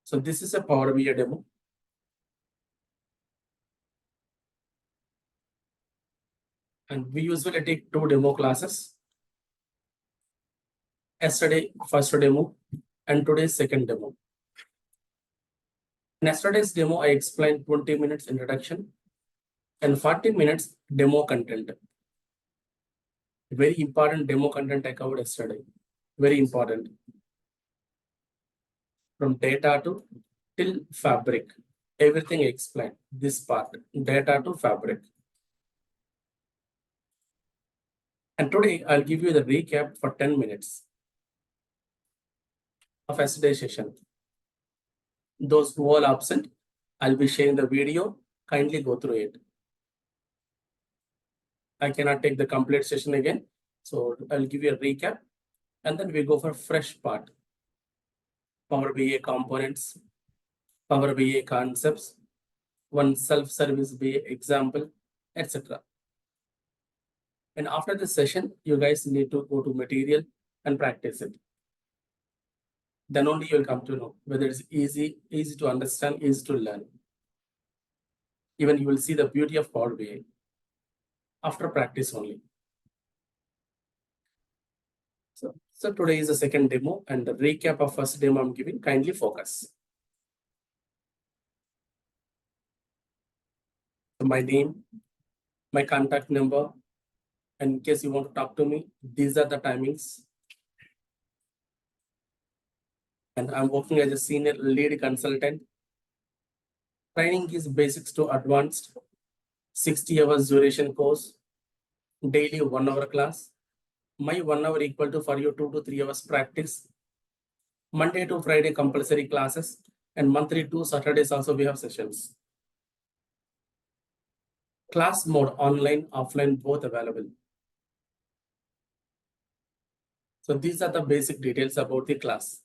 So this is a Power BI demo. And we usually take 2 demo classes. Yesterday, first demo, and today's second demo. In yesterday's demo, I explained 20 minutes introduction and 40 minutes demo content. Very important demo content I covered yesterday. Very important. From data to till fabric. Everything I explained. This part, data to fabric. And today I'll give you the recap for 10 minutes of yesterday's session. Those who are absent, I'll be sharing the video. Kindly go through it. I cannot take the complete session again. So I'll give you a recap and then we go for fresh part. Power BI components, Power BI concepts, one self-service BI example, etc. And after this session, you guys need to go to material and practice it. Then only you'll come to know whether it's easy to understand, easy to learn. Even you will see the beauty of Power BI after practice only. So today is the second demo and the recap of first demo I'm giving. Kindly focus. So my name, my contact number, and in case you want to talk to me, these are the timings. And I'm working as a senior lead consultant. Training is basics to advanced, 60 hours duration course, daily 1 hour class. My 1 hour equal to for you 2 to 3 hours practice. Monday to Friday compulsory classes and monthly 2 Saturdays also we have sessions. Class mode, online, offline, both available. So these are the basic details about the class.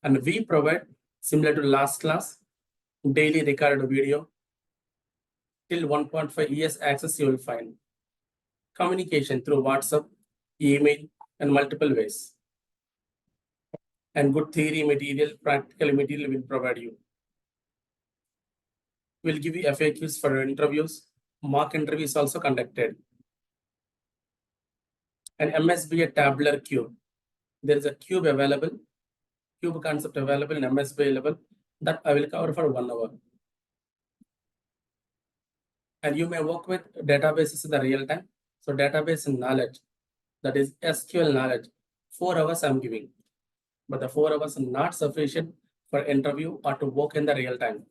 And we provide, similar to last class, daily recorded video. Till 1.5 years access you will find. Communication through WhatsApp, email, and multiple ways. And good theory material, practical material will provide you. We'll give you FAQs for interviews. Mock interviews also conducted. And MSBA tabular cube. There is a cube available, cube concept available in MSBA level that I will cover for 1 hour. And you may work with databases in the real time. So database knowledge, that is SQL knowledge, 4 hours I'm giving. But the 4 hours are not sufficient for interview or to work in the real time.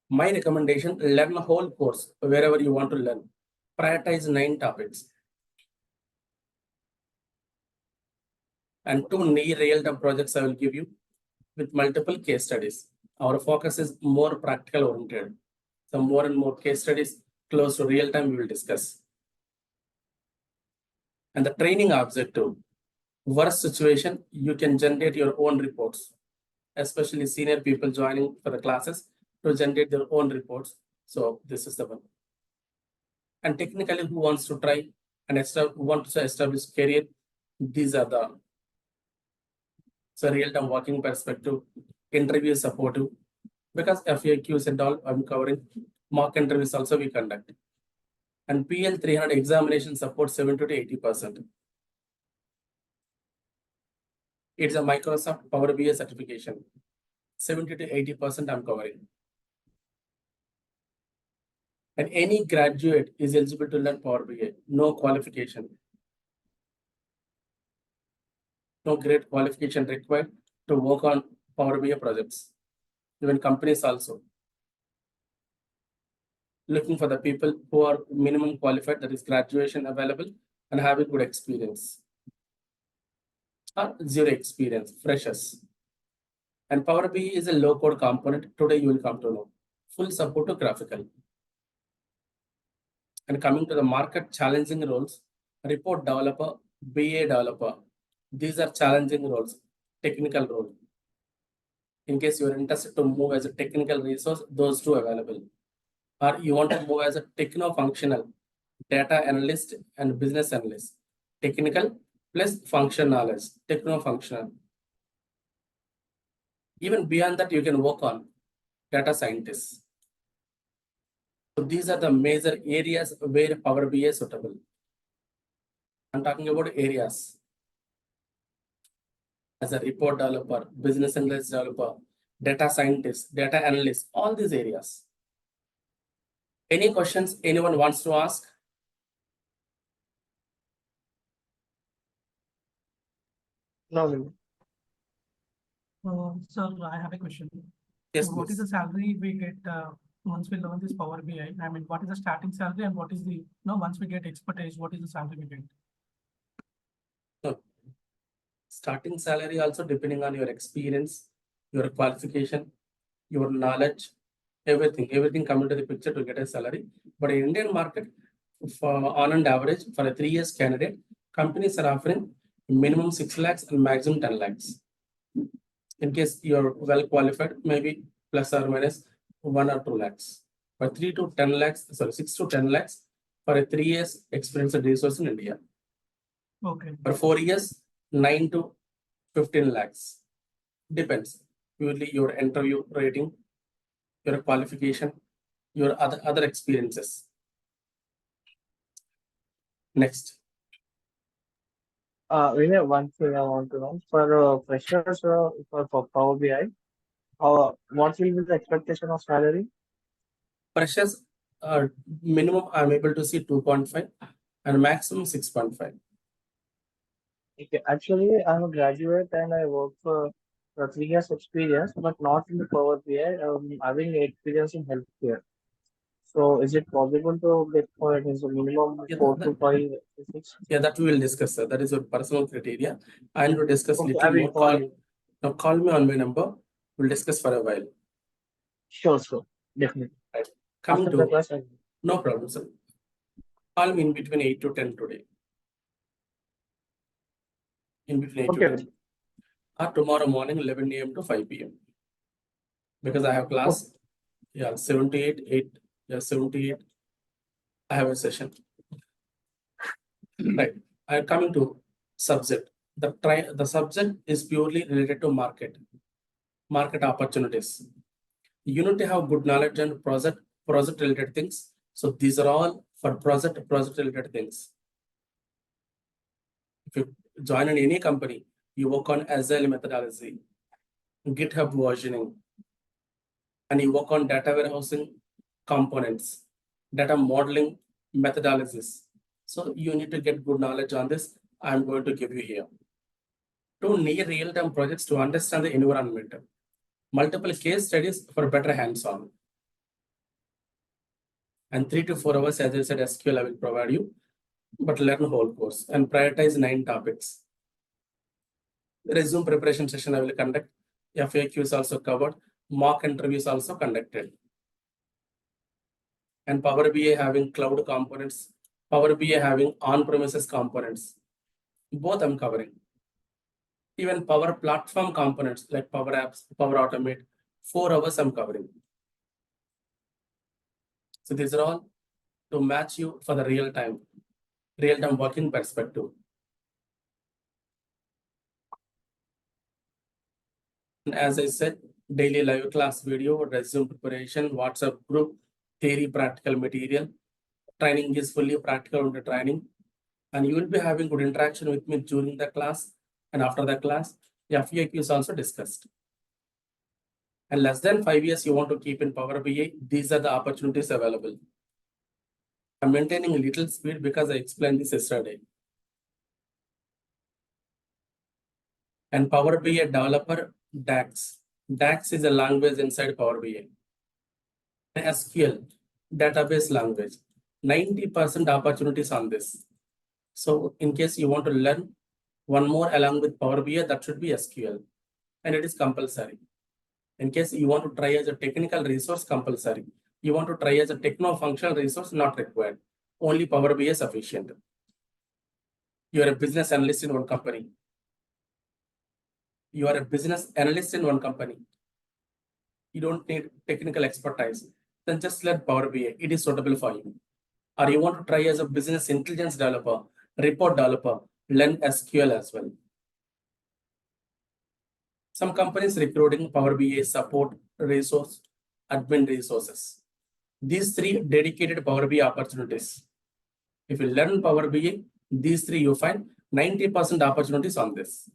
My recommendation, learn a whole course wherever you want to learn. Prioritize 9 topics. And 2 near real-time projects I will give you with multiple case studies. Our focus is more practical oriented. So more and more case studies close to real time we will discuss. And the training objective, worst situation, you can generate your own reports, especially senior people joining for the classes to generate their own reports. So this is the one. And technically who wants to try and who wants to establish career, these are the real-time working perspective, interview supportive, because FAQs and all I'm covering, mock interviews also we conduct. And PL 300 examination support 70 to 80%. It's a Microsoft Power BI certification. 70 to 80% I'm covering. And any graduate is eligible to learn Power BI, no qualification. No grade qualification required to work on Power BI projects. Even companies also looking for the people who are minimum qualified, that is graduation available and having good experience. Or zero experience, freshers. And Power BI is a low-code component. Today you will come to know. Full support to graphical. And coming to the market challenging roles, report developer, BA developer. These are challenging roles, technical role. In case you are interested to move as a technical resource, those two available. Or you want to move as a techno-functional, data analyst and business analyst. Technical plus function knowledge, techno-functional. Even beyond that, you can work on data scientists. So these are the major areas where Power BI is suitable. I'm talking about areas. As a report developer, business analyst developer, data scientist, data analyst, all these areas. Any questions anyone wants to ask? No, Vinay. Sir, I have a question. Yes, What is please. the salary we get once we learn this Power BI? I mean, what is the starting salary and what is the, once we get expertise, what is the salary we get? Starting salary also depending on your experience, your qualification, your knowledge, everything come into the picture to get a salary. But in Indian market, for on an average, for a 3 years candidate, companies are offering minimum 6 lakhs and maximum 10 lakhs. In case you're well qualified, maybe plus or minus 1 or 2 lakhs. For 3 to 10 lakhs, sorry, 6 to 10 lakhs for a 3 years experienced resource in India. Okay. For 4 years, 9 to 15 lakhs. Depends. Purely your interview rating, your qualification, your other experiences. Next. Vinay, one thing I want to know for freshers for Power BI, what will be the expectation of salary? Freshers, minimum I'm able to see 2.5 and maximum 6.5. Okay, actually, I'm a graduate and I work for 3 years experience, but not in the Power BI. Having experience in healthcare. So, is it possible to get for it is a minimum Yeah, 4 to 5, 6? yeah, that we will discuss, sir. That is your personal criteria. I will discuss Okay, I little will more. call you. Now call me on my number. We'll discuss for a while. Sure, definitely. Right. Coming After the to class, no problem, sir. Call me in between 8 to 10 today. In between 8 to okay. 10. Or tomorrow morning 11 a.m. to 5 p.m. Because I have class. Yeah, 78, 8. Yeah, 78. I have a session. Right. I'm coming to subject. The subject is purely related to market opportunities. You need to have good knowledge and project related things. So these are all for project related things. If you join in any company, you work on agile methodology, GitHub versioning, and you work on data warehousing components, data modeling methodologies. So you need to get good knowledge on this. I'm going to give you here. 2 near real-time projects to understand the environment. Multiple case studies for better hands-on. And 3 to 4 hours, as I said, SQL I will provide you, but learn whole course and prioritize 9 topics. Resume preparation session I will conduct. FAQs also covered. Mock interviews also conducted. And Power BI having cloud components. Power BI having on-premises components. Both I'm covering. Even Power Platform components like Power Apps, Power Automate, 4 hours I'm covering. So these are all to match you for the real-time working perspective. And as I said, daily live class video, resume preparation, WhatsApp group, theory, practical material. Training is fully practical on the training. And you will be having good interaction with me during the class and after the class. FAQ is also discussed. And less than 5 years you want to keep in Power BI, these are the opportunities available. I'm maintaining a little speed because I explained this yesterday. And Power BI developer DAX. DAX is a language inside Power BI. SQL, database language. 90% opportunities on this. So in case you want to learn one more along with Power BI, that should be SQL. And it is compulsory. In case you want to try as a technical resource, compulsory. You want to try as a techno-functional resource, not required. Only Power BI is sufficient. You are a business analyst in one company. You are a business analyst in one company. You don't need technical expertise. Then just learn Power BI. It is suitable for you. Or you want to try as a business intelligence developer, report developer, learn SQL as well. Some companies recruiting Power BI support resource, admin resources. These three dedicated Power BI opportunities. If you learn Power BI, these three you find 90% opportunities on this.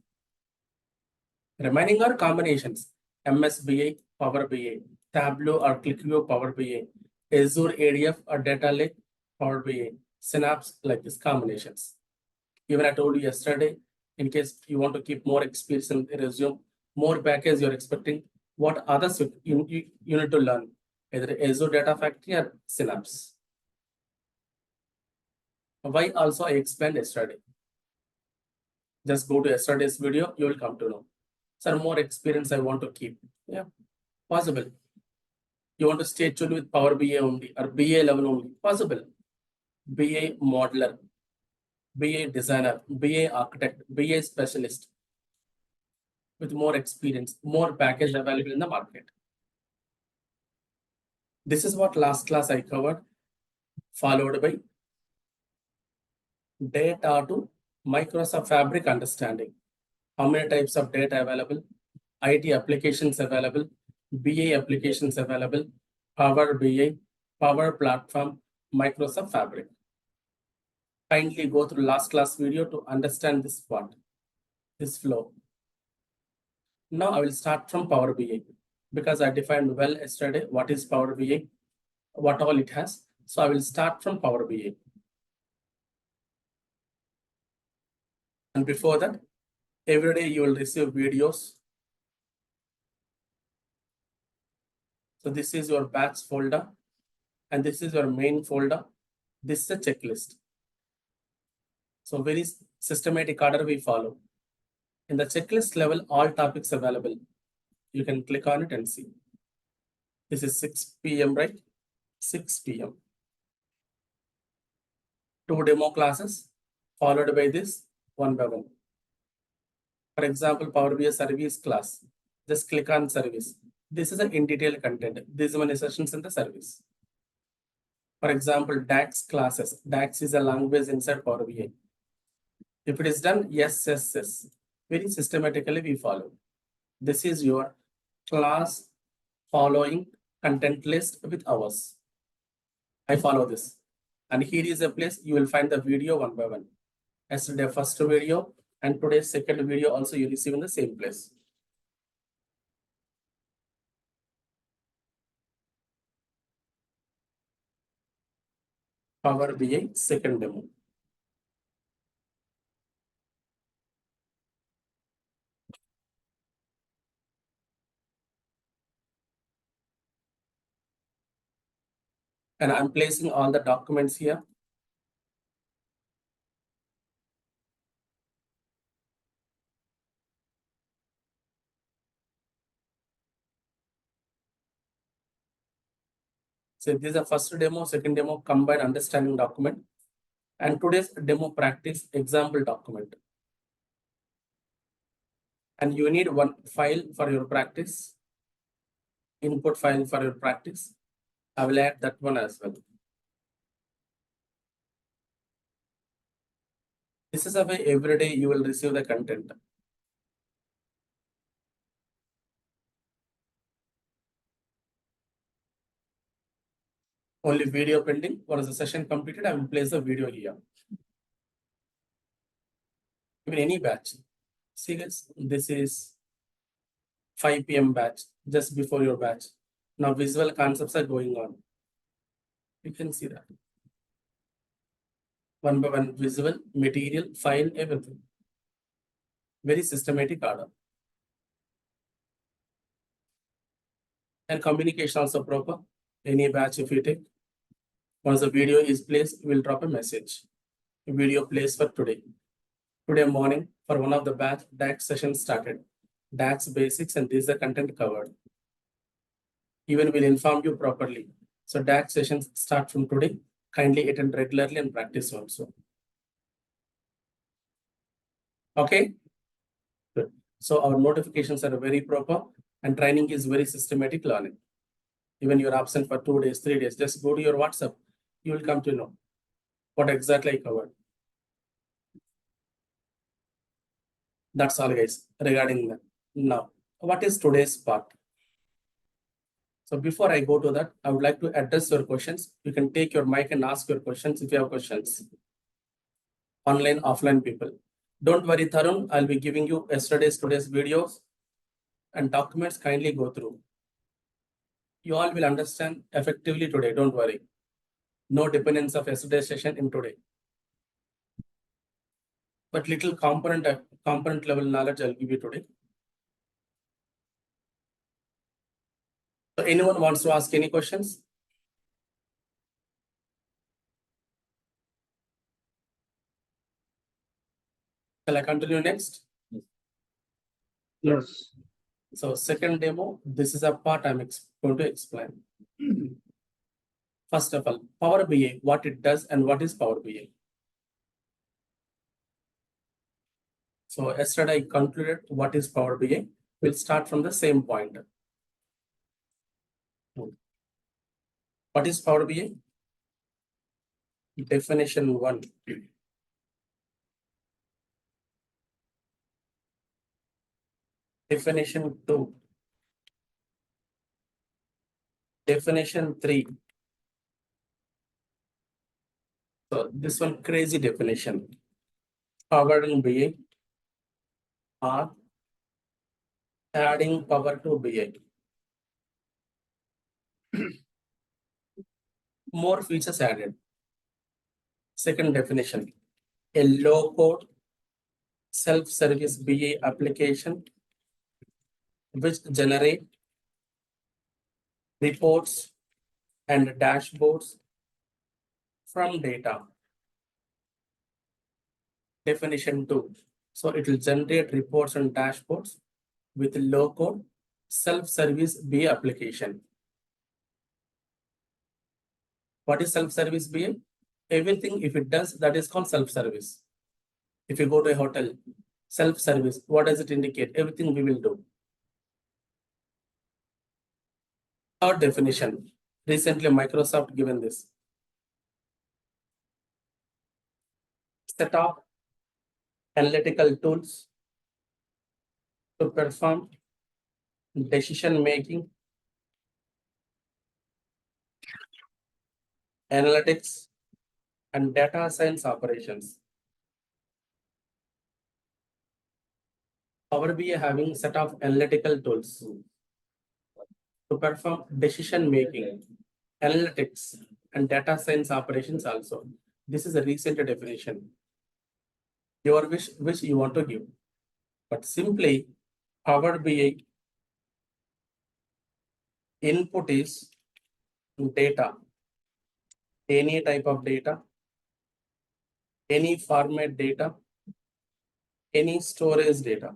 Remaining are combinations: MS BI, Power BI, Tableau or ClickView, Power BI, Azure ADF or Data Lake, Power BI, Synapse, like these combinations. Even I told you yesterday, in case you want to keep more experience in resume, more package you're expecting, what others you need to learn, either Azure Data Factory or Synapse. Why also I explained yesterday. Just go to yesterday's video, you will come to know. Sir, more experience I want to keep. Yeah, possible. You want to stay tuned with Power BI only or BA level only, possible. BA modeler, BA designer, BA architect, BA specialist with more experience, more package available in the market. This is what last class I covered, followed by data to Microsoft Fabric understanding. How many types of data available, IT applications available, BA applications available, Power BI, Power Platform, Microsoft Fabric. Kindly go through last class video to understand this part, this flow. Now I will start from Power BI because I defined well yesterday what is Power BI, what all it has. So I will start from Power BI. And before that, every day you will receive videos. So this is your batch folder and this is your main folder. This is a checklist. So very systematic order we follow. In the checklist level, all topics available. You can click on it and see. This is 6 p.m., right? 6 p.m. 2 demo classes followed by this one by one. For example, Power BI service class. Just click on service. This is an in detail content. These are many sessions in the service. For example, DAX classes. DAX is a language inside Power BI. If it is done, yes. Very systematically we follow. This is your class following content list with hours. I follow this. And here is a place you will find the video one by one. Yesterday first video and today's second video also you receive in the same place. Power BI second demo. And I'm placing all the documents here. So this is the first demo, second demo, combined understanding document. And today's demo practice example document. And you need one file for your practice, input file for your practice. I will add that one as well. This is a way every day you will receive the content. Only video pending. Once the session completed, I will place the video here. Even any batch. See guys, this is 5 p.m. batch, just before your batch. Now visual concepts are going on. You can see that. One by one, visual, material, file, everything. Very systematic order. And communication also proper. Any batch if you take. Once the video is placed, we'll drop a message. A video placed for today. Today morning, for one of the batch, DAX session started. DAX basics and this is the content covered. Even will inform you properly. So DAX sessions start from today. Kindly attend regularly and practice also. Okay. Good. So our notifications are very proper and training is very systematic learning. Even you're absent for 2 days, 3 days, just go to your WhatsApp. You will come to know what exactly I covered. That's all guys regarding that. Now what is today's part? So before I go to that, I would like to address your questions. You can take your mic and ask your questions if you have questions. Online, offline people. Don't worry, Tarun. I'll be giving you today's videos and documents. Kindly go through. You all will understand effectively today. Don't worry. No dependence of yesterday's session in today. But little component level knowledge I'll give you today. So anyone wants to ask any questions? Shall I continue next? Yes. So second demo, this is a part I'm going to explain. First of all, Power BI, what it does and what is Power BI. So yesterday I concluded what is Power BI. We'll start from the same point. What is Power BI? Definition 1. Definition 2. Definition 3. So this one crazy definition. Power in BI or adding power to BI. More features added. Second definition, a low-code self-service BI application which generate reports and dashboards from data. Definition 2. So it will generate reports and dashboards with low-code self-service BI application. What is self-service BI? Everything, if it does, that is called self-service. If you go to a hotel, self-service, what does it indicate? Everything we will do. Third definition, recently Microsoft given this. Set of analytical tools to perform decision making, analytics, and data science operations. Power BI having set of analytical tools to perform decision making, analytics, and data science operations also. This is a recent definition. Your wish which you want to give. But simply Power BI input is data, any type of data, any format data, any storage data.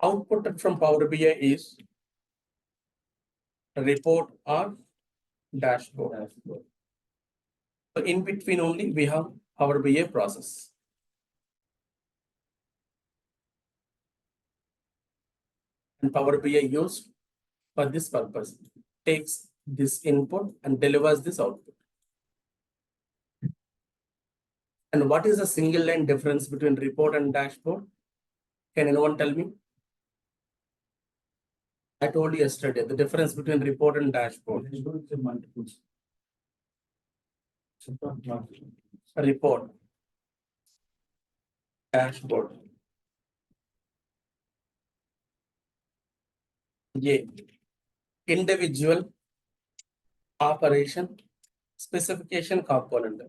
Output from Power BI is report or dashboard. So in between only we have Power BI process. And Power BI used for this purpose takes this input and delivers this output. And what is the single line difference between report and dashboard? Can anyone tell me? I told you yesterday the difference between report and dashboard. Report, dashboard. A, individual operation specification component.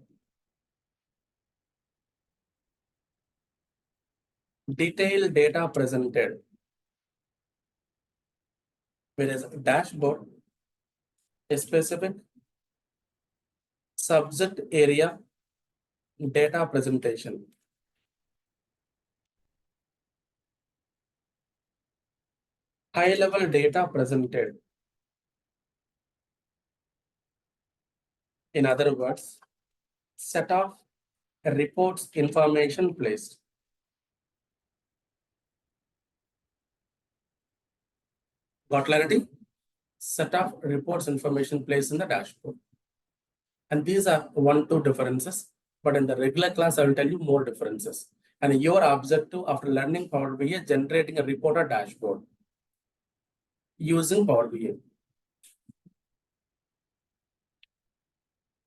Detailed data presented. Whereas dashboard, a specific subject area data presentation. High level data presented. In other words, set of reports information placed. Got clarity? Set of reports information placed in the dashboard. And these are 1-2 differences, but in the regular class, I will tell you more differences. And your objective after learning Power BI, generating a report or dashboard using Power BI.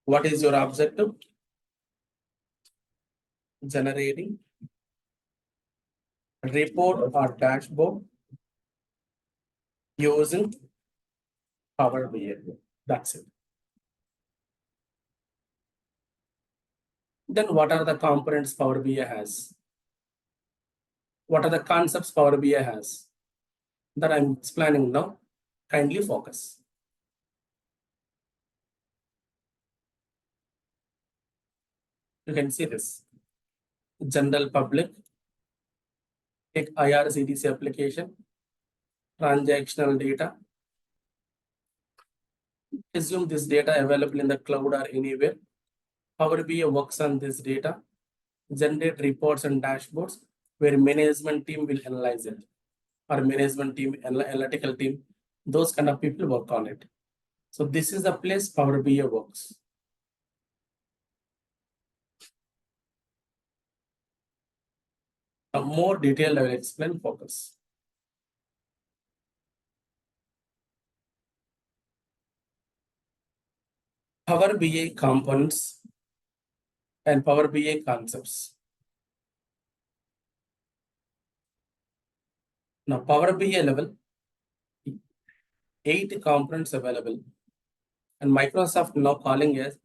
What is your objective? Generating report or dashboard using Power BI. That's it. Then what are the components Power BI has? What are the concepts Power BI has? That I'm explaining now. Kindly focus. You can see this. General public, take IRCTC application, transactional data. Assume this data available in the cloud or anywhere. Power BI works on this data, generate reports and dashboards where management team will analyze it, or management team, analytical team, those kind of people work on it. So this is the place Power BI works. Now more detailed I will explain, focus. Power BI components and Power BI concepts. Now Power BI level, 8 components available, and Microsoft now calling as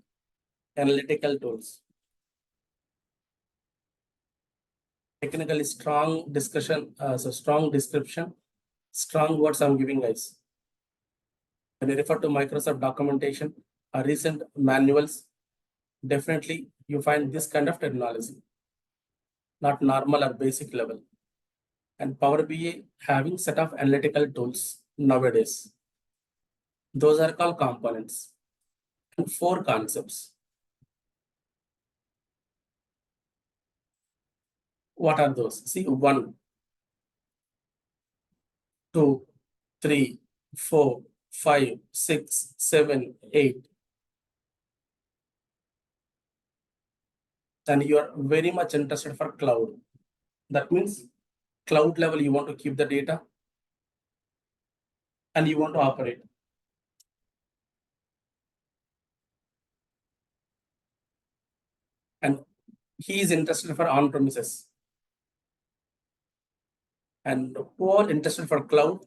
analytical tools. Technically strong discussion, so strong description, strong words I'm giving guys. When you refer to Microsoft documentation or recent manuals, definitely you find this kind of technology, not normal or basic level. And Power BI having set of analytical tools nowadays. Those are called components. And 4 concepts. What are those? See, 1, 2, 3, 4, 5, 6, 7, 8. And you are very much interested for cloud. That means cloud level, you want to keep the data and you want to operate. And he is interested for on-premises. And who are interested for cloud?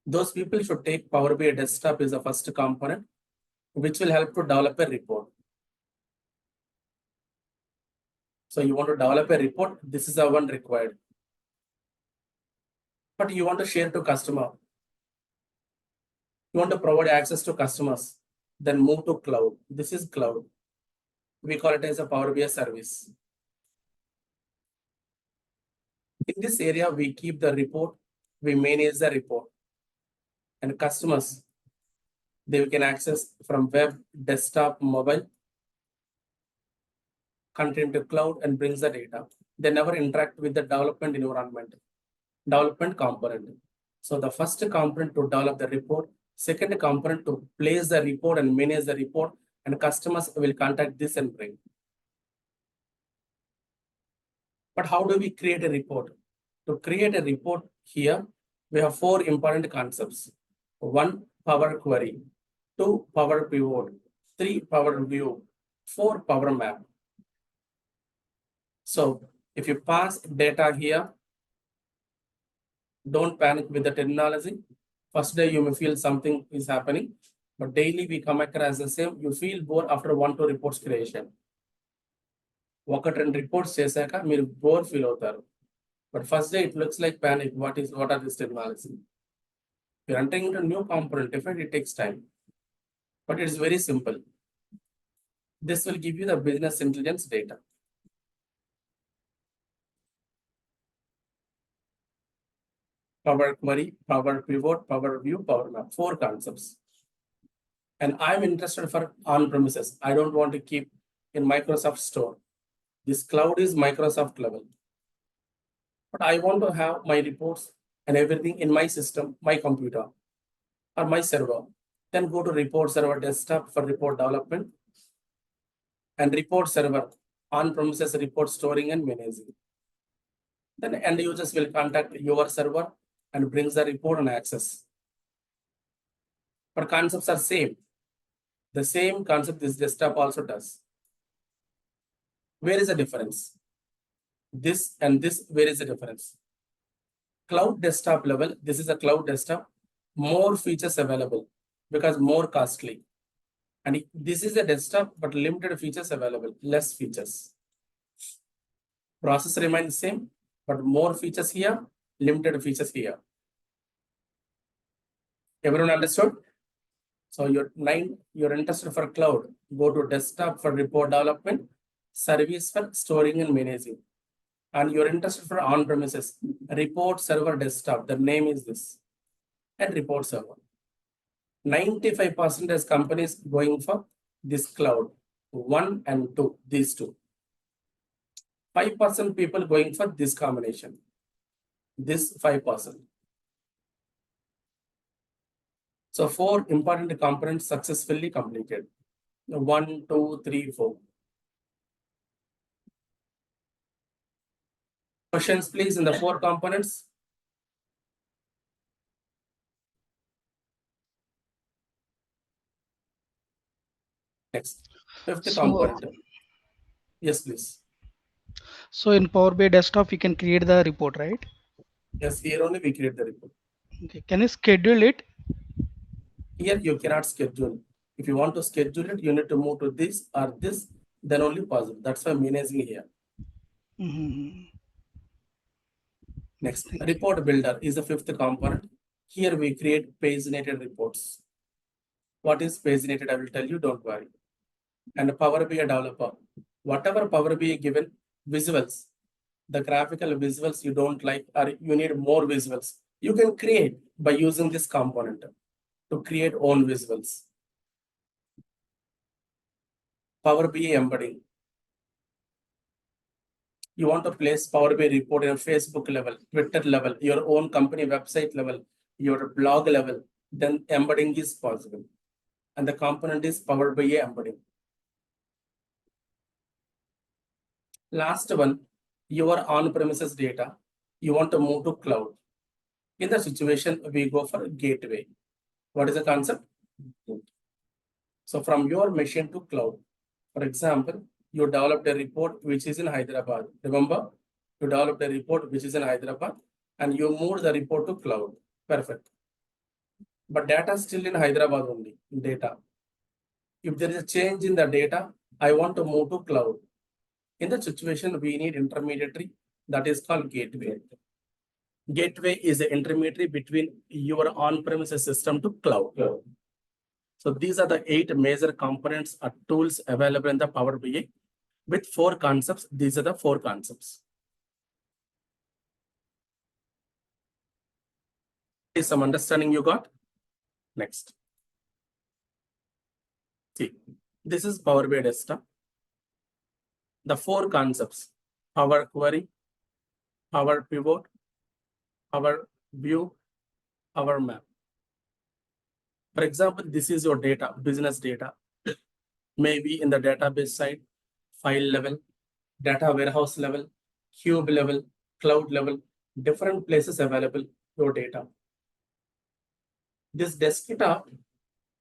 Those people should take Power BI desktop as the first component, which will help to develop a report. So you want to develop a report, this is the one required. But you want to share to customer. You want to provide access to customers, then move to cloud. This is cloud. We call it as a Power BI service. In this area, we keep the report, we manage the report. And customers, they can access from web, desktop, mobile, content to cloud and brings the data. They never interact with the development environment, development component. So the first component to develop the report, second component to place the report and manage the report, and customers will contact this and bring. But how do we create a report? To create a report here, we have 4 important concepts. 1, Power Query. 2, Power Pivot. 3, Power View. 4, Power Map. So if you pass data here, don't panic with the terminology. First day you may feel something is happening, but daily we come across the same. You feel bored after 1-2 reports creation. 1-2 reports చేశాక మీరు bore feel అవుతారు. But first day it looks like panic. What are this technology? You're entering into a new component. Definitely it takes time, but it is very simple. This will give you the business intelligence data. Power Query, Power Pivot, Power View, Power Map, 4 concepts. And I'm interested for on-premises. I don't want to keep in Microsoft Store. This cloud is Microsoft level. But I want to have my reports and everything in my system, my computer or my server. Then go to report server desktop for report development and report server, on-premises report storing and managing. Then end users will contact your server and brings the report and access. But concepts are same. The same concept this desktop also does. Where is the difference? This and this, where is the difference? Cloud desktop level, this is a cloud desktop, more features available because more costly. And this is a desktop, but limited features available, less features. Process remains the same, but more features here, limited features here. Everyone understood? So you're interested for cloud, go to desktop for report development, service for storing and managing. And you're interested for on-premises, report server desktop, the name is this, and report server. 95% as companies going for this cloud, 1 and 2, these two. 5% people going for this combination, this 5%. So 4 important components successfully completed. 1, 2, 3, 4. Questions, please, in the 4 components. Next, 5th component. Yes, please. So in Power BI desktop, you can create the report, right? Yes, here only we create the report. Okay. Can you schedule it? Here you cannot schedule. If you want to schedule it, you need to move to this or this, then only possible. That's why managing here. Mhm. Next, report builder is the 5th component. Here we create paginated reports. What is paginated? I will tell you, don't worry. And Power BI developer, whatever Power BI given visuals, the graphical visuals you don't like or you need more visuals, you can create by using this component to create own visuals. Power BI embedding. You want to place Power BI report in a Facebook level, Twitter level, your own company website level, your blog level, then embedding is possible. And the component is Power BI embedding. Last one, your on-premises data, you want to move to cloud. In the situation, we go for gateway. What is the concept? So from your machine to cloud. For example, you developed a report which is in Hyderabad. Remember, you developed a report which is in Hyderabad and you moved the report to cloud. Perfect. But data is still in Hyderabad only, data. If there is a change in the data, I want to move to cloud. In that situation, we need intermediary that is called gateway. Gateway is the intermediary between your on-premises system to cloud. So these are the 8 major components or tools available in the Power BI with 4 concepts. These are the 4 concepts. Is some understanding you got? Next. See, this is Power BI desktop. The 4 concepts: Power Query, Power Pivot, Power View, Power Map. For example, this is your data, business data. Maybe in the database side, file level, data warehouse level, cube level, cloud level, different places available your data. This desktop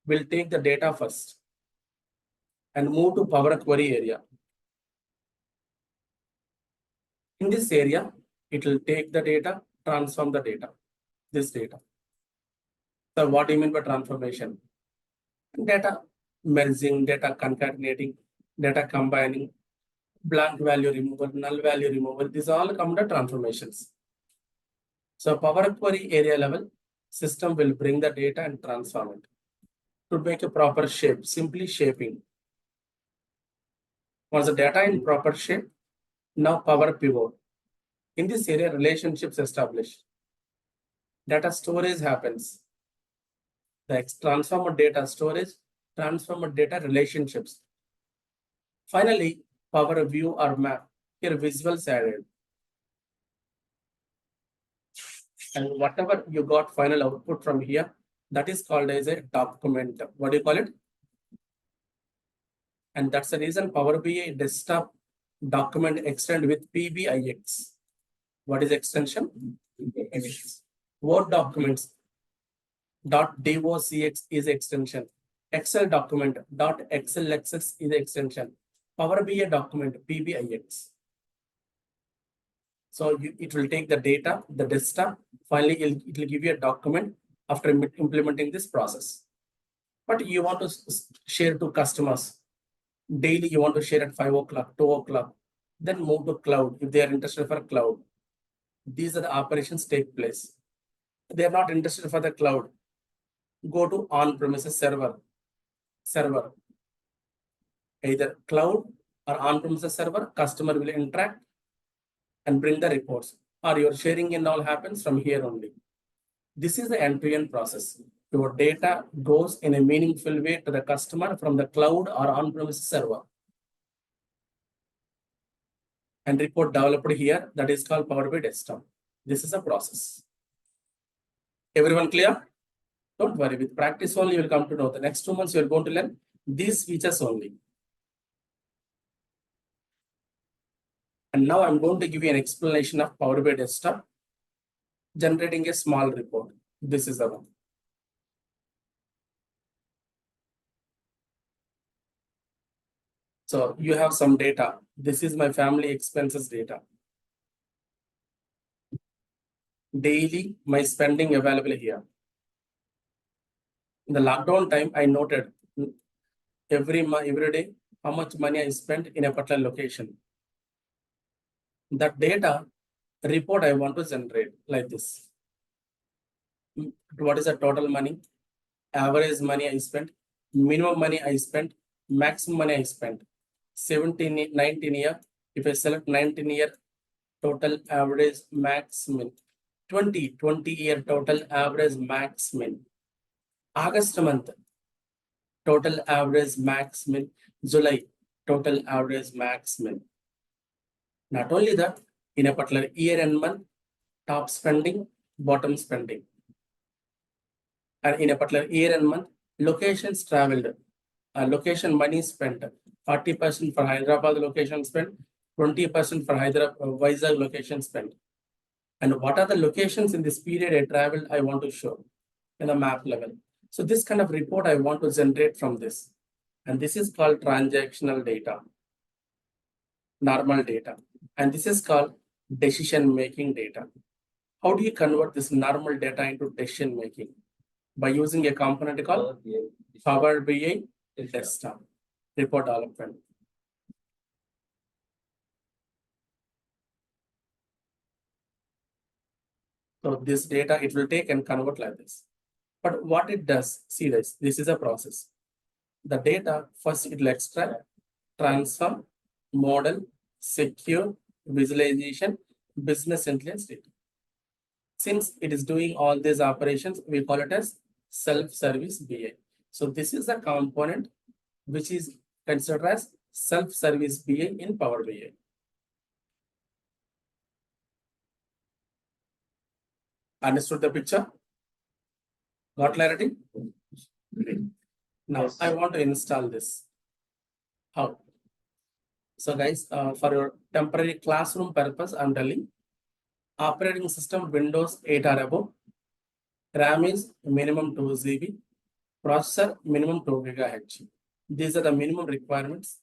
will take the data first and move to Power Query area. In this area, it will take the data, transform the data, this data. So what do you mean by transformation? Data merging, data concatenating, data combining, blank value removal, null value removal, these all come under transformations. So Power Query area level, system will bring the data and transform it to make a proper shape, simply shaping. Once the data in proper shape, now Power Pivot. In this area, relationships established. Data storage happens. The transformer data storage, transformer data relationships. Finally, Power View or Map. Here visuals added. And whatever you got final output from here, that is called as a document. What do you call it? And that's the reason Power BI desktop document extend with PBIX. What is extension? PBIX. Word documents .docx is extension. Excel document .xlxx is extension. Power BI document PBIX. So it will take the data, the desktop, finally it will give you a document after implementing this process. But you want to share to customers. Daily you want to share at 5 o'clock, 2 o'clock, then move to cloud if they are interested for cloud. These are the operations take place. They are not interested for the cloud. Go to on-premises server. Either cloud or on-premises server, customer will interact and bring the reports, or your sharing and all happens from here only. This is the end-to-end process. Your data goes in a meaningful way to the customer from the cloud or on-premises server. And report developed here, that is called Power BI Desktop. This is a process. Everyone clear? Don't worry, with practice only you will come to know. The next 2 months you are going to learn these features only. And now I'm going to give you an explanation of Power BI Desktop, generating a small report. This is the one. So you have some data. This is my family expenses data. Daily, my spending available here. In the lockdown time, I noted every day how much money I spent in a particular location. That data report I want to generate like this. What is the total money? Average money I spent, minimum money I spent, maximum money I spent. 17, 19 year. If I select 19 year, total average max min. 20 year total average max min. August month, total average max min. July, total average max min. Not only that, in a particular year and month, top spending, bottom spending. And in a particular year and month, locations traveled, location money spent, 40% for Hyderabad location spent, 20% for Vizag location spent. And what are the locations in this period I traveled, I want to show in a map level. So this kind of report I want to generate from this. And this is called transactional data, normal data. And this is called decision-making data. How do you convert this normal data into decision-making? By using a component called Power BI Desktop report development. So this data, it will take and convert like this. But what it does, see this is a process. The data, first it will extract, transform, model, secure, visualization, business intelligence data. Since it is doing all these operations, we call it as self-service BI. So this is a component which is considered as self-service BI in Power BI. Understood the picture? Got clarity? Now I want to install this. How? So guys, for your temporary classroom purpose, I'm telling operating system Windows 8 or above, RAM is minimum 2 GB, processor minimum 2 GHz. These are the minimum requirements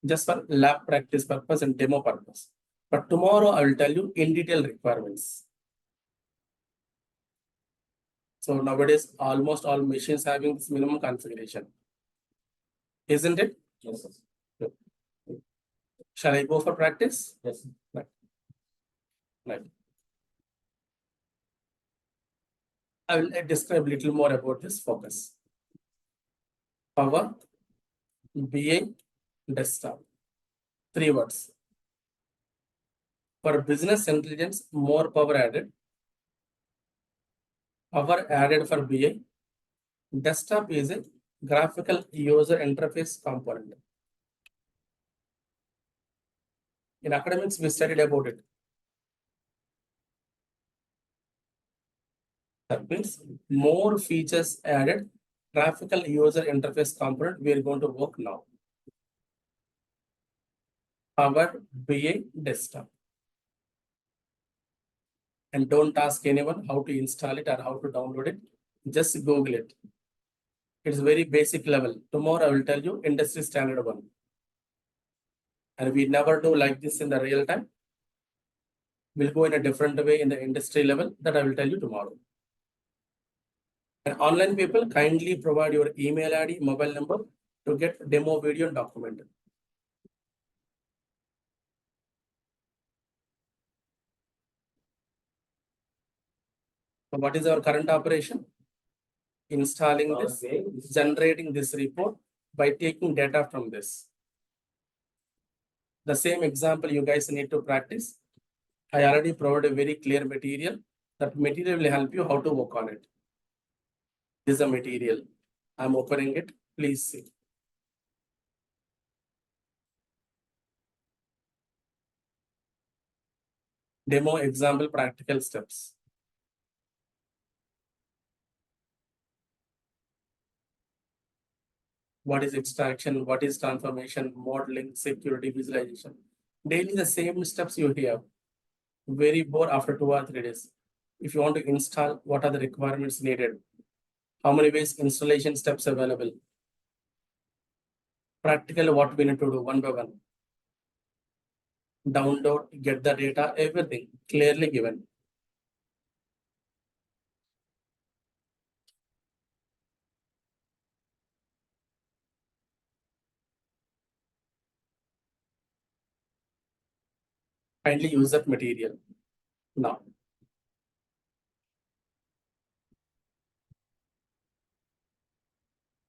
just for lab practice purpose and demo purpose. But tomorrow I will tell you in detail requirements. So nowadays, almost all machines having this minimum configuration. Isn't it? Yes. Good. Shall I go for practice? Yes. Right. I will describe a little more about this focus. Power BI Desktop. 3 words. For business intelligence, more power added. Power added for BI. Desktop is a graphical user interface component. In academics, we studied about it. That means more features added, graphical user interface component we are going to work now. Power BI desktop. And don't ask anyone how to install it or how to download it. Just Google it. It's very basic level. Tomorrow I will tell you industry standard one. And we never do like this in the real time. We'll go in a different way in the industry level that I will tell you tomorrow. And online people, kindly provide your email ID, mobile number to get demo video and document. So what is our current operation? Installing this, generating this report by taking data from this. The same example you guys need to practice. I already provided a very clear material. That material will help you how to work on it. This is a material. I'm opening it. Please see. Demo example practical steps. What is extraction? What is transformation? Modeling, security, visualization. Daily the same steps you have. Very bored after 2 or 3 days. If you want to install, what are the requirements needed? How many ways installation steps available? Practical, what we need to do one by one. Download, get the data, everything clearly given. Kindly use that material. Now,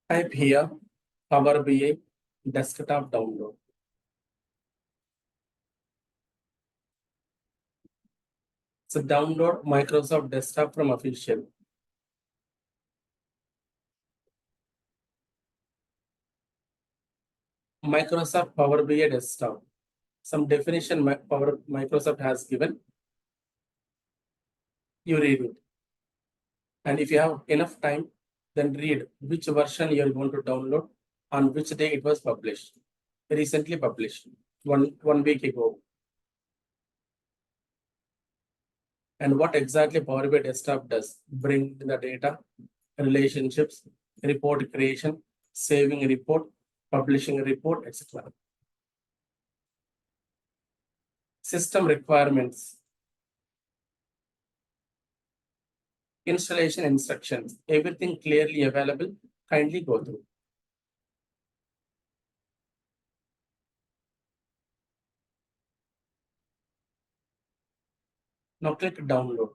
type here Power BI desktop download. So download Microsoft Desktop from official. Microsoft Power BI desktop. Some definition Microsoft has given. You read it. And if you have enough time, then read which version you are going to download, on which day it was published. Recently published, one week ago. And what exactly Power BI desktop does? Bring the data, relationships, report creation, saving a report, publishing a report, etc. System requirements. Installation instructions, everything clearly available. Kindly go through. Now click download.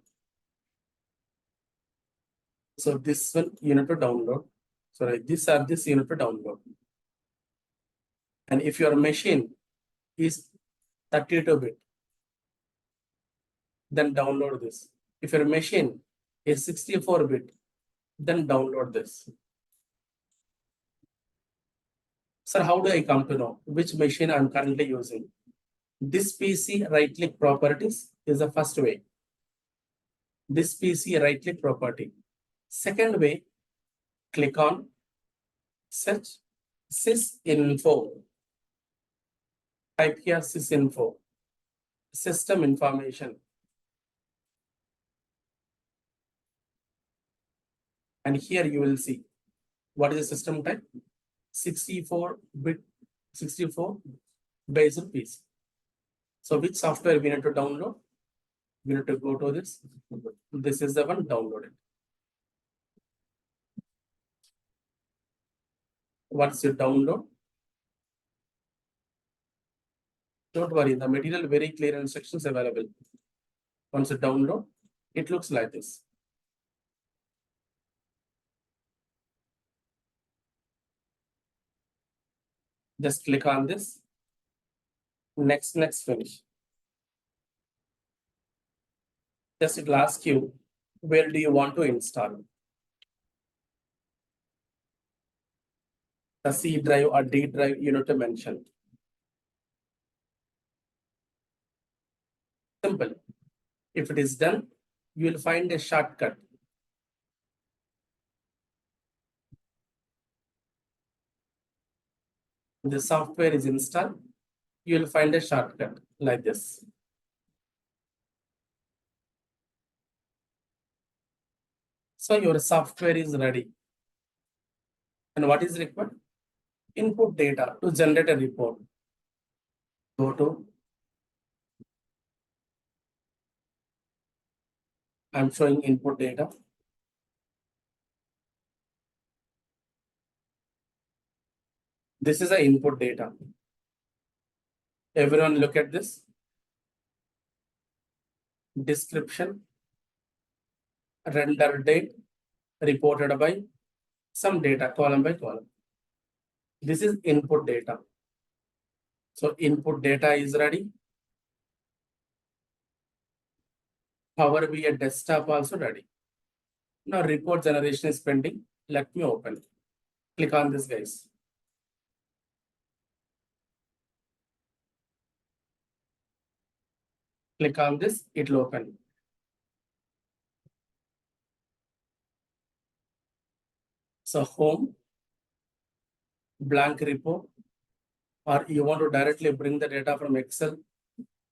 So this one you need to download. Sorry, this you need to download. And if your machine is 32-bit, then download this. If your machine is 64-bit, then download this. Sir, how do I come to know which machine I'm currently using? This PC right-click properties is the first way. This PC right-click property. Second way, click on search sysinfo. Type here sysinfo. System information. And here you will see what is the system type? 64-bit, 64 based PC. So which software we need to download? We need to go to this. This is the one downloaded. Once you download, don't worry, the material very clear instructions available. Once you download, it looks like this. Just click on this. Next, finish. Just it will ask you, where do you want to install? The C drive or D drive you need to mention. Simple. If it is done, you will find a shortcut. The software is installed. you will find a shortcut like this. So your software is ready. And what is required? Input data to generate a report. Go to, I'm showing input data. This is the input data. Everyone look at this. Description, render date, reported by some data, column by column. This is input data. So input data is ready. Power BI desktop also ready. Now report generation is pending. Let me open. Click on this, guys. Click on this, it will open. So home, blank report, or you want to directly bring the data from Excel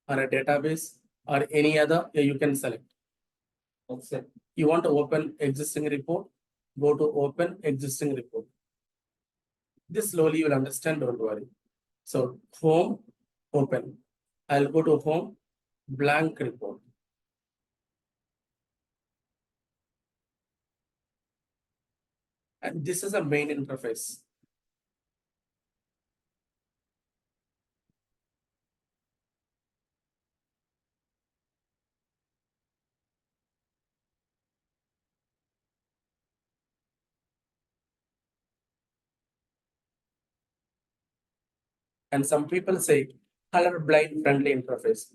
or a database or any other, you can select. Excel. You want to open existing report, go to open existing report. This slowly you will understand, don't worry. So home, open. I'll go to home, blank report. And this is a main interface. And some people say color blind friendly interface.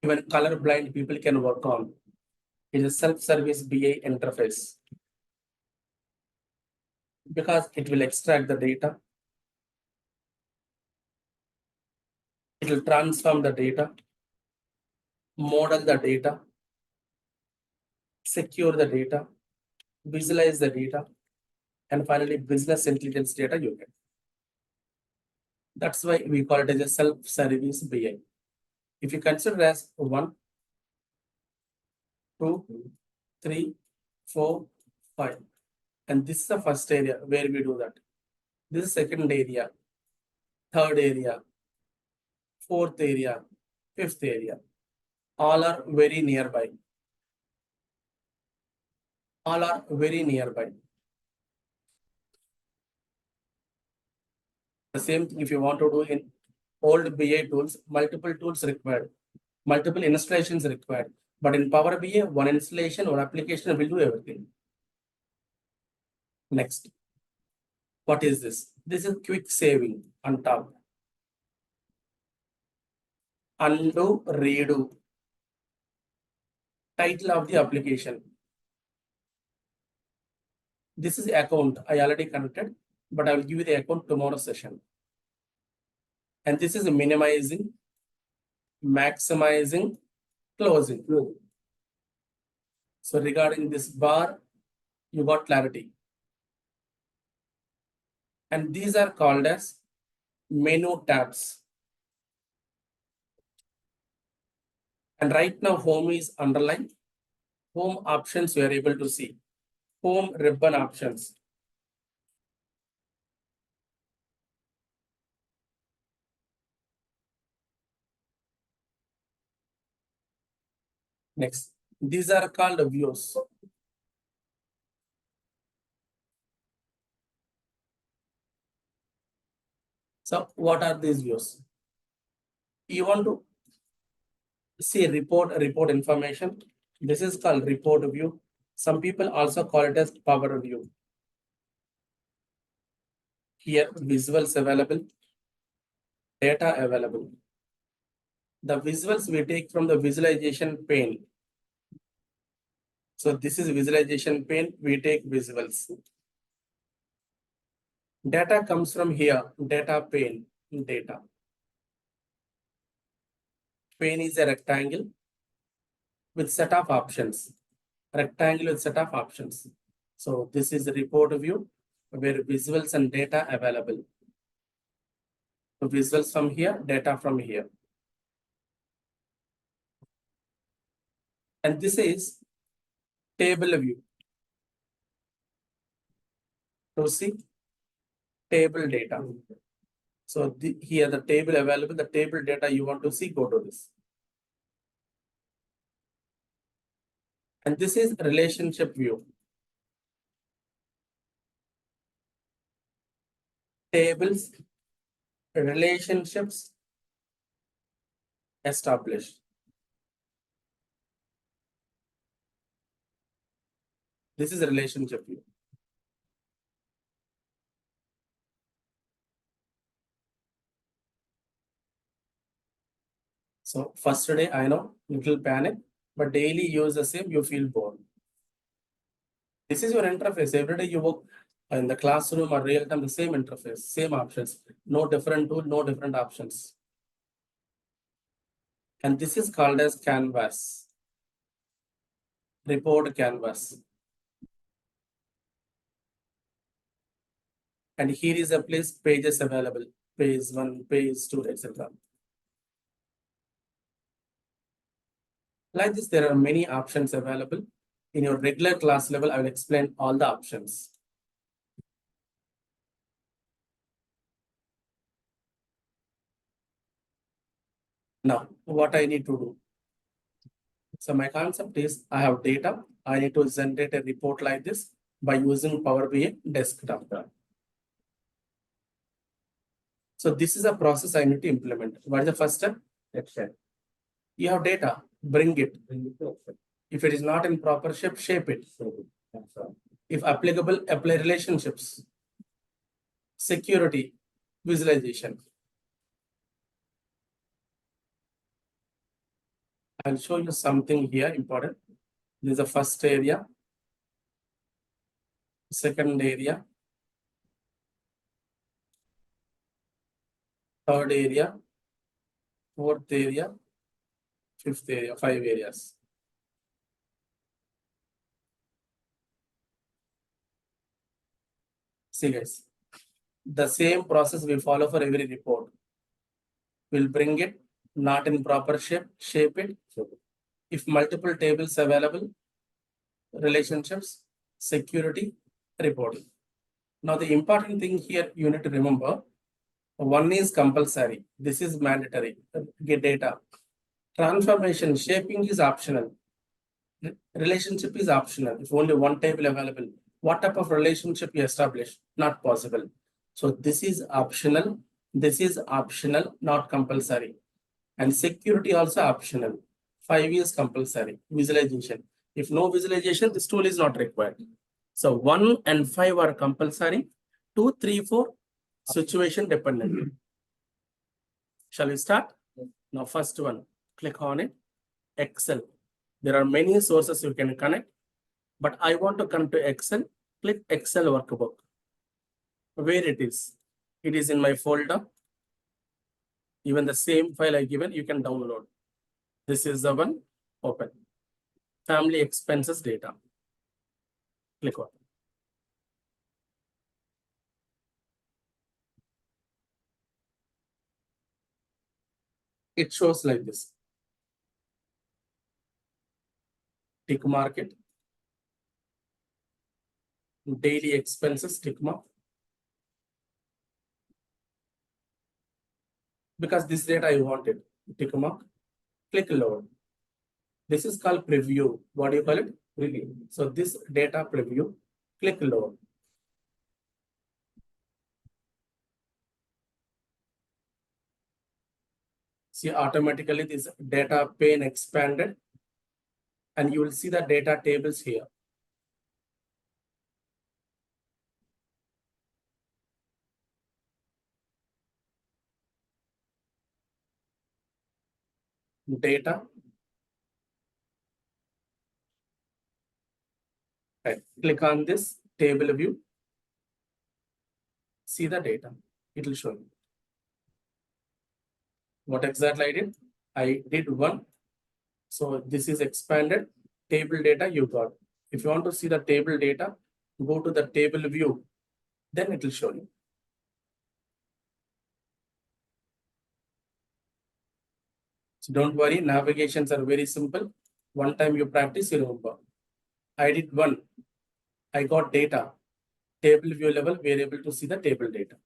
Even color blind people can work on. It's a self-service BA interface. Because it will extract the data. It will transform the data, model the data, secure the data, visualize the data, and finally business intelligence data you get. That's why we call it as a self-service BI. If you consider as 1, 2, 3, 4, 5, and this is the first area where we do that. This is second area, third area, fourth area, fifth area. All are very nearby. All are very nearby. The same thing if you want to do in old BI tools, multiple tools required, multiple installations required. But in Power BI, one installation or application will do everything. Next. What is this? This is quick saving on top. Undo, redo. Title of the application. This is account. I already connected, but I will give you the account tomorrow session. And this is minimizing, maximizing, closing. So regarding this bar, you got clarity. And these are called as menu tabs. And right now home is underlined. Home options you are able to see. Home ribbon options. Next, these are called views. So what are these views? You want to see report information. This is called report view. Some people also call it as power view. Here visuals available, data available. The visuals we take from the visualization pane. So this is visualization pane, we take visuals. Data comes from here, data pane, data. Pane is a rectangle with set of options. Rectangle with set of options. So this is the report view where visuals and data available. visuals from here, data from here. And this is table view. To see table data. So here the table available, the table data you want to see, go to this. And this is relationship view. Tables, relationships established. This is a relationship view. So first day, I know, little panic, but daily use the same, you feel bored. This is your interface. Every day you work in the classroom or real time, the same interface, same options, no different tool, no different options. And this is called as canvas, report canvas. And here is a place, pages available, page 1, page 2, etc. Like this, there are many options available. In your regular class level, I will explain all the options. Now, what I need to do? So my concept is I have data. I need to generate a report like this by using Power BI desktop. So this is a process I need to implement. What is the first step? Excel. You have data, bring it. If it is not in proper shape it. If applicable, apply relationships. Security, visualization. I'll show you something here important. This is the first area. Second area. Third area. Fourth area. Fifth area, 5 areas. See guys, the same process we follow for every report. We'll bring it, not in proper shape it. If multiple tables available, relationships, security, reporting. Now the important thing here you need to remember, one is compulsory, this is mandatory, get data. Transformation, shaping is optional. Relationship is optional. If only one table available, what type of relationship you establish? Not possible. So this is optional. This is optional, not compulsory. And security also optional. 5 years compulsory. Visualization. If no visualization, this tool is not required. So 1 and 5 are compulsory. 2, 3, 4 situation dependent. Shall we start? Now first one, click on it. Excel. There are many sources you can connect, but I want to come to Excel. Click Excel workbook. Where it is? It is in my folder. Even the same file I given, you can download. This is the one. Open. Family expenses data. Click on. It shows like this. Tick mark it. Daily expenses, tick mark. Because this data I wanted, tick mark. Click load. This is called preview. What do you call it? Preview. So this data preview, click load. See, automatically this data pane expanded, and you will see the data tables here. Data. Right. Click on this table view. See the data. It will show you. What exactly I did? I did one. So this is expanded. Table data you got. If you want to see the table data, go to the table view. Then it will show you. So don't worry, navigations are very simple. One time you practice, you remember. I did one. I got data. Table view level, we are able to see the table data.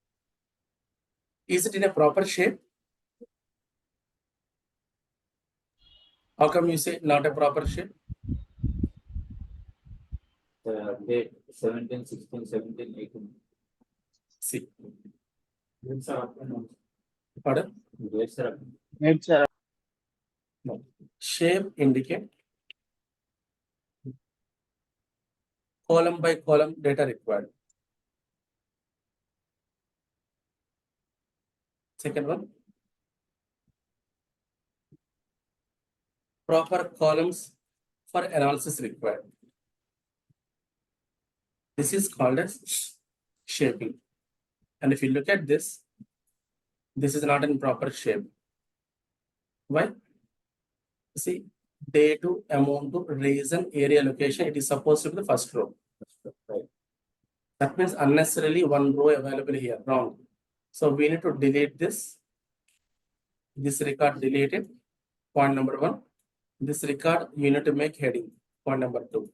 Is it in a proper shape? How come you say not a proper shape? Date 17, 16, 17, 18. See, Dates are up and down. pardon? Dates are up. It's No. Shape indicate column by column data required. Second one, proper columns for analysis required. This is called as shaping. And if you look at this is not in proper shape. Why? See, day to amount to reason, area, location, it is supposed to be the first row. Right. That means unnecessarily one row available here, wrong. So we need to delete this. This record deleted, point number 1. This record you need to make heading, point number 2.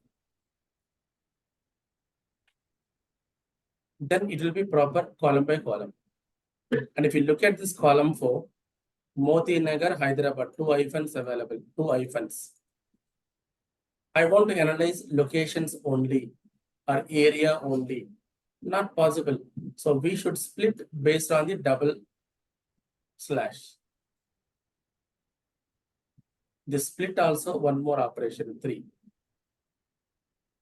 Then it will be proper column by column. And if you look at this column 4, Moti Nagar, Hyderabad, 2 hyphens available, 2 hyphens. I want to analyze locations only or area only. Not possible. So we should split based on the double slash. The split also one more operation, 3.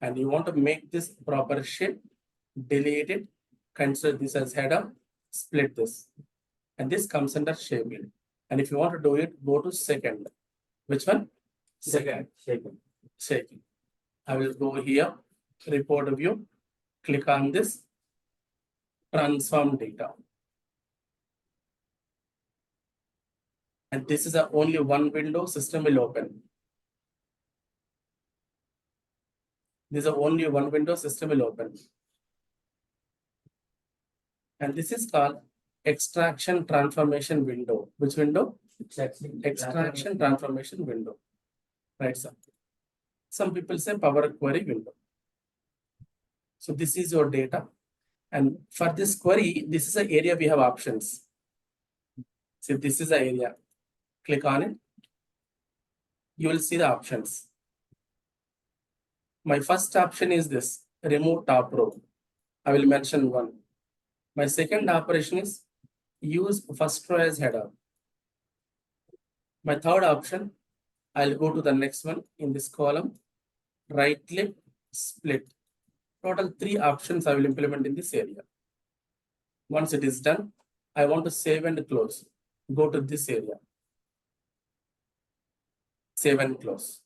And you want to make this proper shape, delete it, consider this as header, split this. And this comes under shaping. And if you want to do it, go to second. Which one? Second. Shaking. I will go here, report view, click on this, transform data. And this is a only one window, system will open. This is a only one window, system will open. And this is called extraction transformation window. Which window? Extraction transformation window. Right, sir. Some people say Power Query window. So this is your data. And for this query, this is an area we have options. So this is the area. Click on it. You will see the options. My first option is this, remove top row. I will mention one. My second operation is use first row as header. My third option, I'll go to the next one in this column, right click, split. Total 3 options I will implement in this area. Once it is done, I want to save and close. Go to this area. Save and close.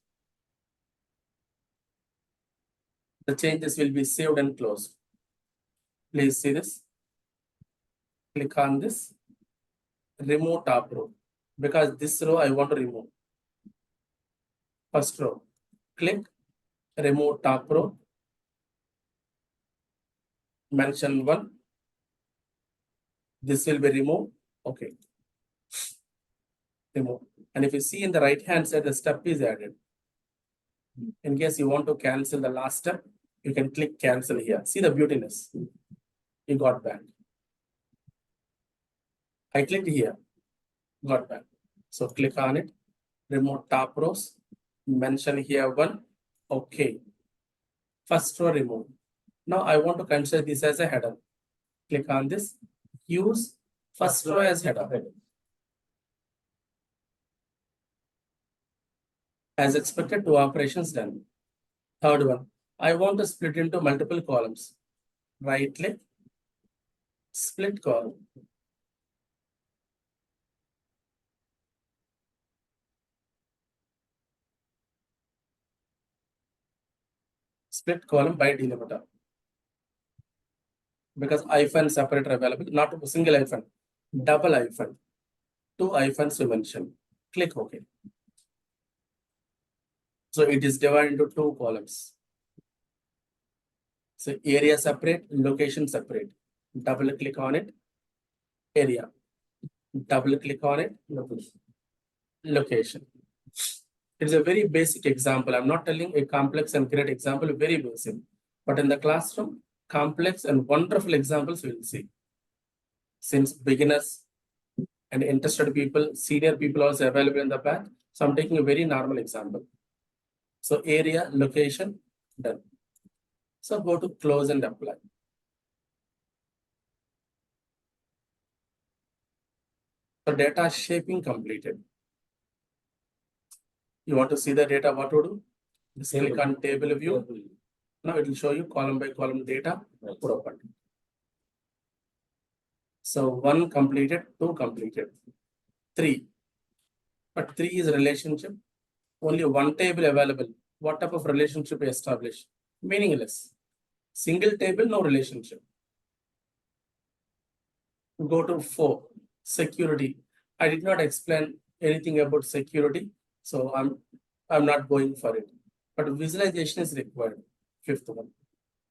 The changes will be saved and closed. Please see this. Click on this. Remove top row. Because this row I want to remove. First row. Click. Remove top row. Mention 1. This will be removed. Okay. Remove. And if you see in the right hand side, the step is added. In case you want to cancel the last step, you can click cancel here. See the beautiness. You got back. I clicked here. Got back. So click on it. Remove top rows. Mention here 1. Okay. First row remove. Now I want to consider this as a header. Click on this. Use first row as header. As expected, 2 operations done. Third one, I want to split into multiple columns. Right click, split column. Split column by delimiter. Because hyphen separator available, not a single hyphen, double hyphen. 2 hyphens we mentioned. Click OK. So it is divided into 2 columns. So area separate, location separate. Double click on it. Area. Double click on it. Location. location. It's a very basic example. I'm not telling a complex and great example, very basic. But in the classroom, complex and wonderful examples we'll see. Since beginners and interested people, senior people also available in the path. So I'm taking a very normal example. So area, location, done. So go to close and apply. So data shaping completed. You want to see the data, what to do? Just click on table view. Now it will show you column by column data property. So 1 completed, 2 completed, 3. But 3 is relationship. Only 1 table available. What type of relationship established? Meaningless. Single table, no relationship. Go to 4, security. I did not explain anything about security, so I'm not going for it. But visualization is required. 5th one.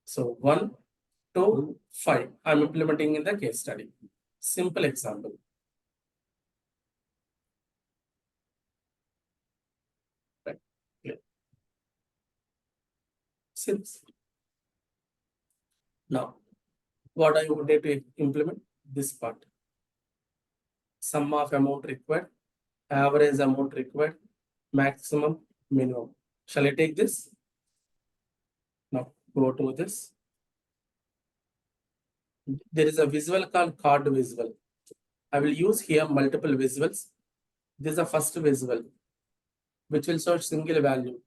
So 1, 2, 5. I'm implementing in the case study. Simple example. Right. Yeah. Since now, what I wanted to implement this part. Sum of amount required, average amount required, maximum, minimum. Shall I take this? Now go to this. There is a visual called card visual. I will use here multiple visuals. This is the first visual, which will show single value.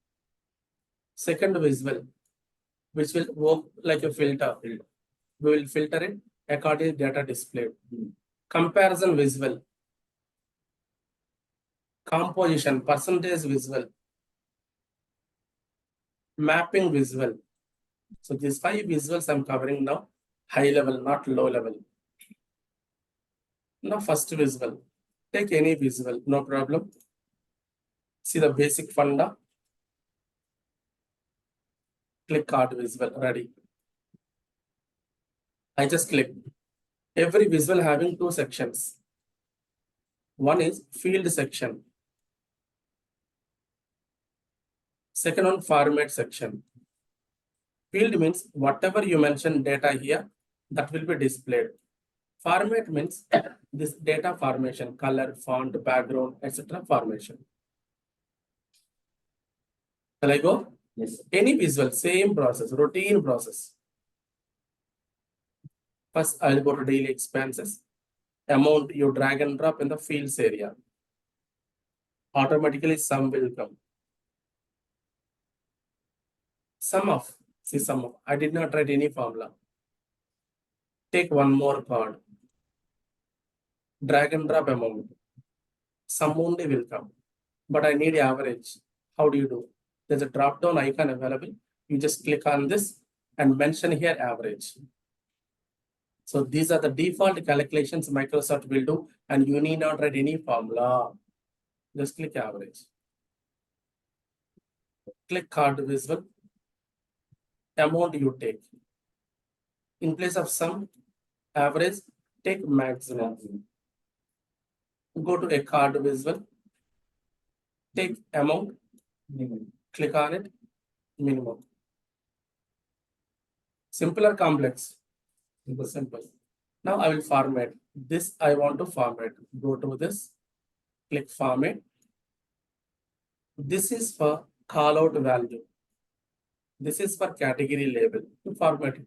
Second visual, which will work like a filter. We will filter it according to data displayed. Comparison visual. Composition, percentage visual. Mapping visual. So these 5 visuals I'm covering now. High level, not low level. Now first visual. Take any visual, no problem. See the basic funda. Click card visual, ready. I just click. Every visual having 2 sections. One is field section. Second one, format section. Field means whatever you mention data here, that will be displayed. Format means this data formation, color, font, background, etc. formation. Shall I go? Yes. Any visual, same process, routine process. First, I'll go to daily expenses. Amount you drag and drop in the fields area. Automatically sum will come. Sum of, see sum of, I did not write any formula. Take one more card. Drag and drop amount. Sum only will come. But I need average. How do you do? There's a drop down icon available. You just click on this and mention here average. So these are the default calculations Microsoft will do, and you need not write any formula. Just click average. Click card visual. Amount you take. In place of sum, average, take maximum. Go to a card visual. Take amount. Click on it. Minimum. Simple or complex? Simple. Now I will format. This I want to format. Go to this. Click format. This is for call out value. This is for category label. To format it.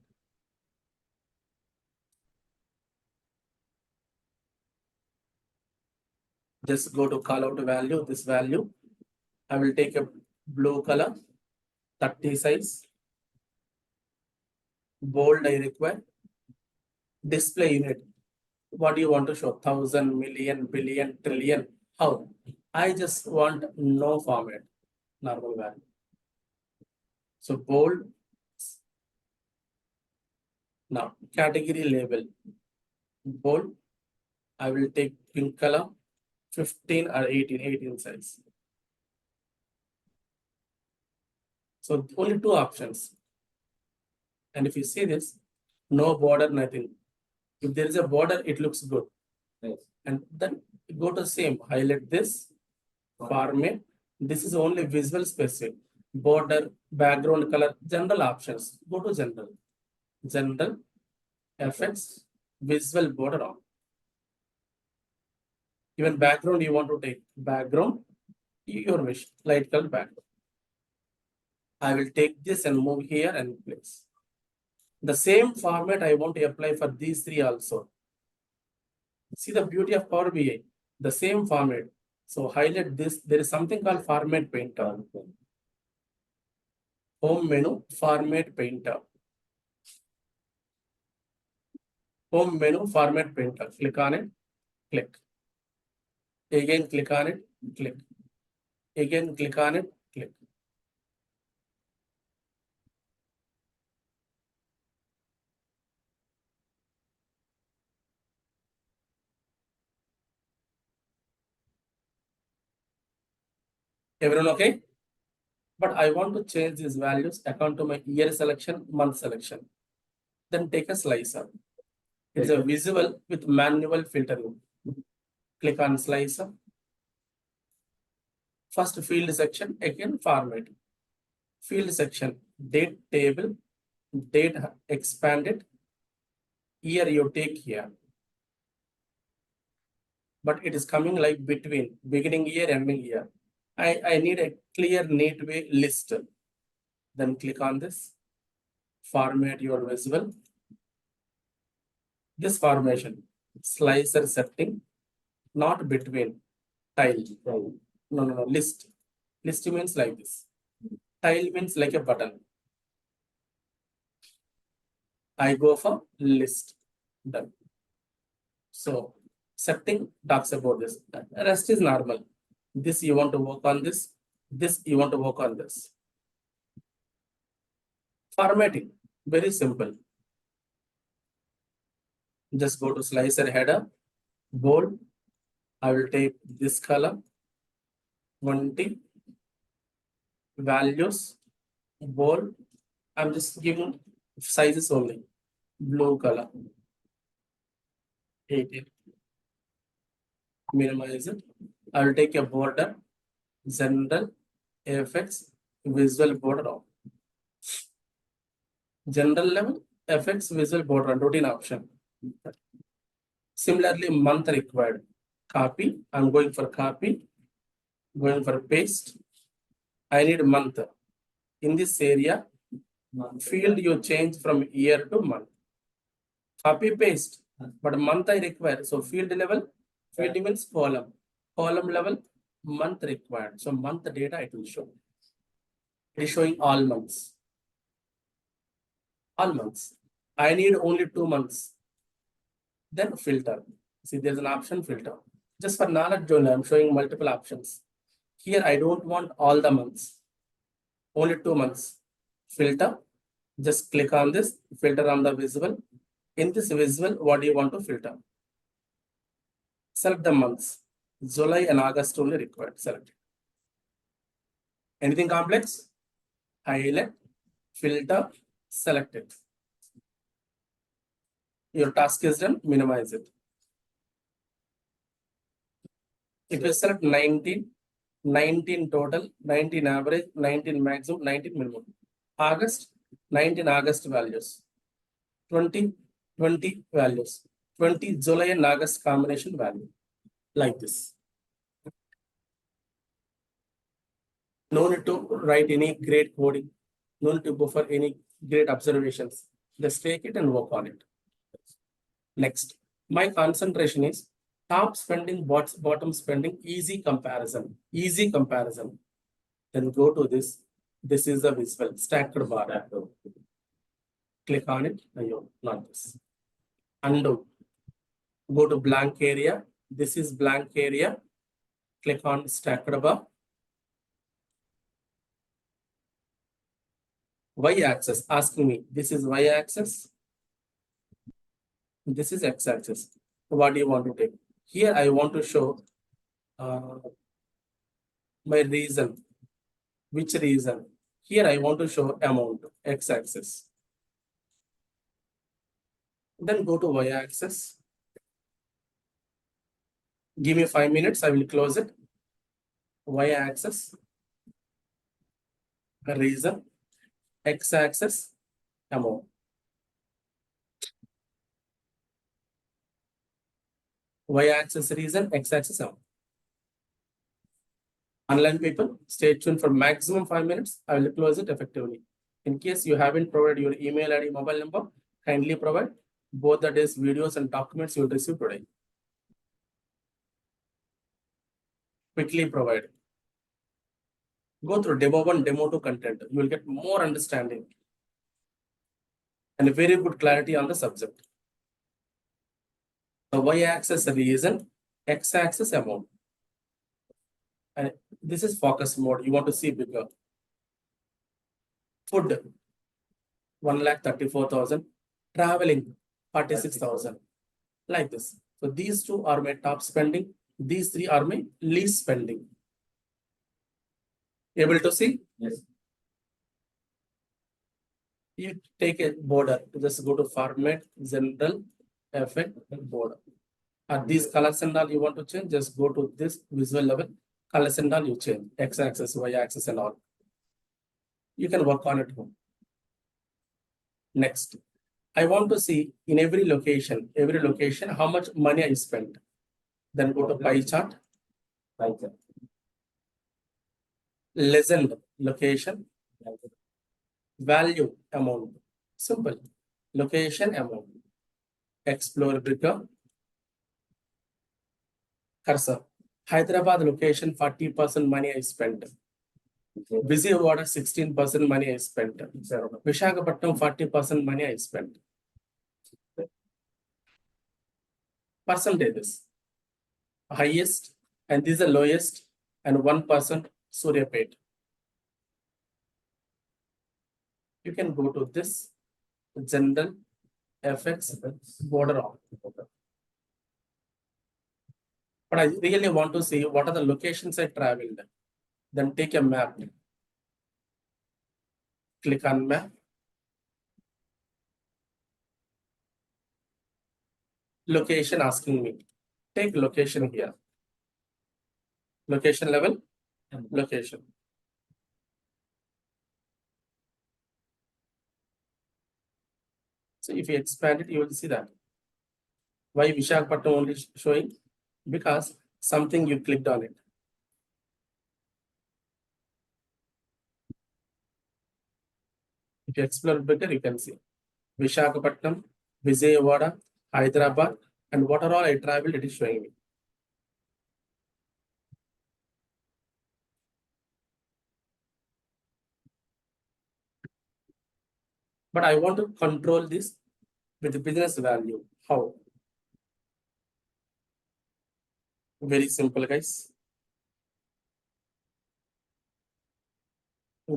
Just go to call out value, this value. I will take a blue color, 30 size. Bold I require. Display unit. What do you want to show? 1,000, million, billion, trillion. How? I just want no format. Normal value. So bold. Now category label. Bold. I will take pink color. 15 or 18 size. So only 2 options. And if you see this, no border, nothing. If there is a border, it looks good. Yes. And then go to same, highlight this, format. This is only visual specific. Border, background color, general options. Go to general. General, effects, visual border on. Even background you want to take. Background, your wish. Light color background. I will take this and move here and place. The same format I want to apply for these three also. See the beauty of Power BI. The same format. So highlight this. There is something called format painter. Home menu, format painter. Home menu, format painter. Click on it. Click. Again, click on it. Click. Again, click on it. Click. Everyone okay? But I want to change these values according to my year selection, month selection. Then take a slicer. It's a visual with manual filtering. Click on slicer. First field section, again format. Field section, date table, date expanded, year you take here. But it is coming like between beginning year, ending year. I need a clear, neat way list. Then click on this. Format your visual. This formation, slicer setting, not between, tile. No, list. List means like this. Tile means like a button. I go for list. Done. So setting talks about this. Rest is normal. This you want to work on this. This you want to work on this. Formatting, very simple. Just go to slicer header, bold. I will take this color, 20, values, bold. I'm just giving sizes only. Blue color, 18. Minimize it. I will take a border, general, effects, visual border off. General level, effects, visual border, routine option. Similarly, month required. Copy. I'm going for copy. Going for paste. I need month. In this area, field you change from year to month. Copy paste. But month I require. So field level, field means column. Column level, month required. So month data it will show. It is showing all months. All months. I need only 2 months. Then filter. See, there's an option filter. Just for knowledge only, I'm showing multiple options. Here, I don't want all the months. Only 2 months. Filter. Just click on this. Filter on the visual. In this visual, what do you want to filter? Select the months. July and August only required. Select it. Anything complex? Highlight. Filter. Select it. Your task is done. Minimize it. If you select 19, 19 total, 19 average, 19 maximum, 19 minimum. August, 19 August values. 20, 20 values. 20 July and August combination value. Like this. No need to write any great coding. No need to go for any great observations. Just take it and work on it. Next, my concentration is top spending, bottom spending, easy comparison. Easy comparison. Then go to this. This is the visual stacked bar. Click on it. No, not this. Undo. Go to blank area. This is blank area. Click on stacked bar. Y-axis. Asking me. This is Y-axis. This is X-axis. What do you want to take? Here I want to show my reason. Which reason? Here I want to show amount, X-axis. Then go to Y-axis. Give me 5 minutes, I will close it. y-axis, reason, x-axis, amount. Y-axis reason, x-axis amount. Online people, stay tuned for maximum 5 minutes. I will close it effectively. In case you haven't provided your email ID, mobile number, kindly provide both the days videos and documents you will receive today. Quickly provide. Go through demo 1, demo 2 content. You will get more understanding and a very good clarity on the subject. The y-axis reason, x-axis amount. And this is focus mode. You want to see bigger. Food, 1,34,000. Traveling, 46,000. Like this. So these two are my top spending. These three are my least spending. Able to see? Yes. You take a border. Just go to format, general, effect, and border. Are these colors and all you want to change? Just go to this visual level. Colors and all you change. X-axis, Y-axis and all. You can work on it home. Next. I want to see in every location, how much money I spent. Then go to pie chart. Pie chart. Legend, location. Value, amount. Simple. Location, amount. Explore bigger. Cursor. Hyderabad location, 40% money I spent. Busy water, 16% money I spent. Visakhapatnam, 40% money I spent. Percentages. Highest, and this is the lowest, and 1% Suryapet. You can go to this general FX border on. But I really want to see what are the locations I traveled. Then take a map. Click on map. Location asking me. Take location here. Location level, location. So if you expand it, you will see that. Why Visakhapatnam only showing? Because something you clicked on it. If you explore better, you can see Visakhapatnam, Vijayawada, Hyderabad, and what are all I traveled, it is showing me. But I want to control this with the business value. How? Very simple, guys.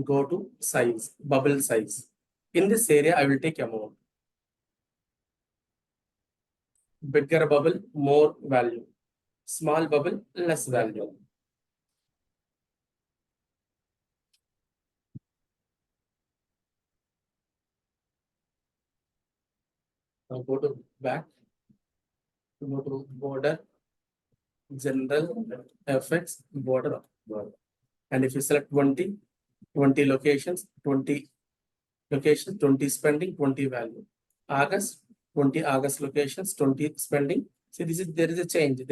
Go to size, bubble size. In this area, I will take amount. Bigger bubble, more value. Small bubble, less value. Now go to back. Go to border, general, effects, border. And if you select 20 locations, 20 locations, 20 spending, 20 value. August, 20 August locations, 20 spending. See, there is a change.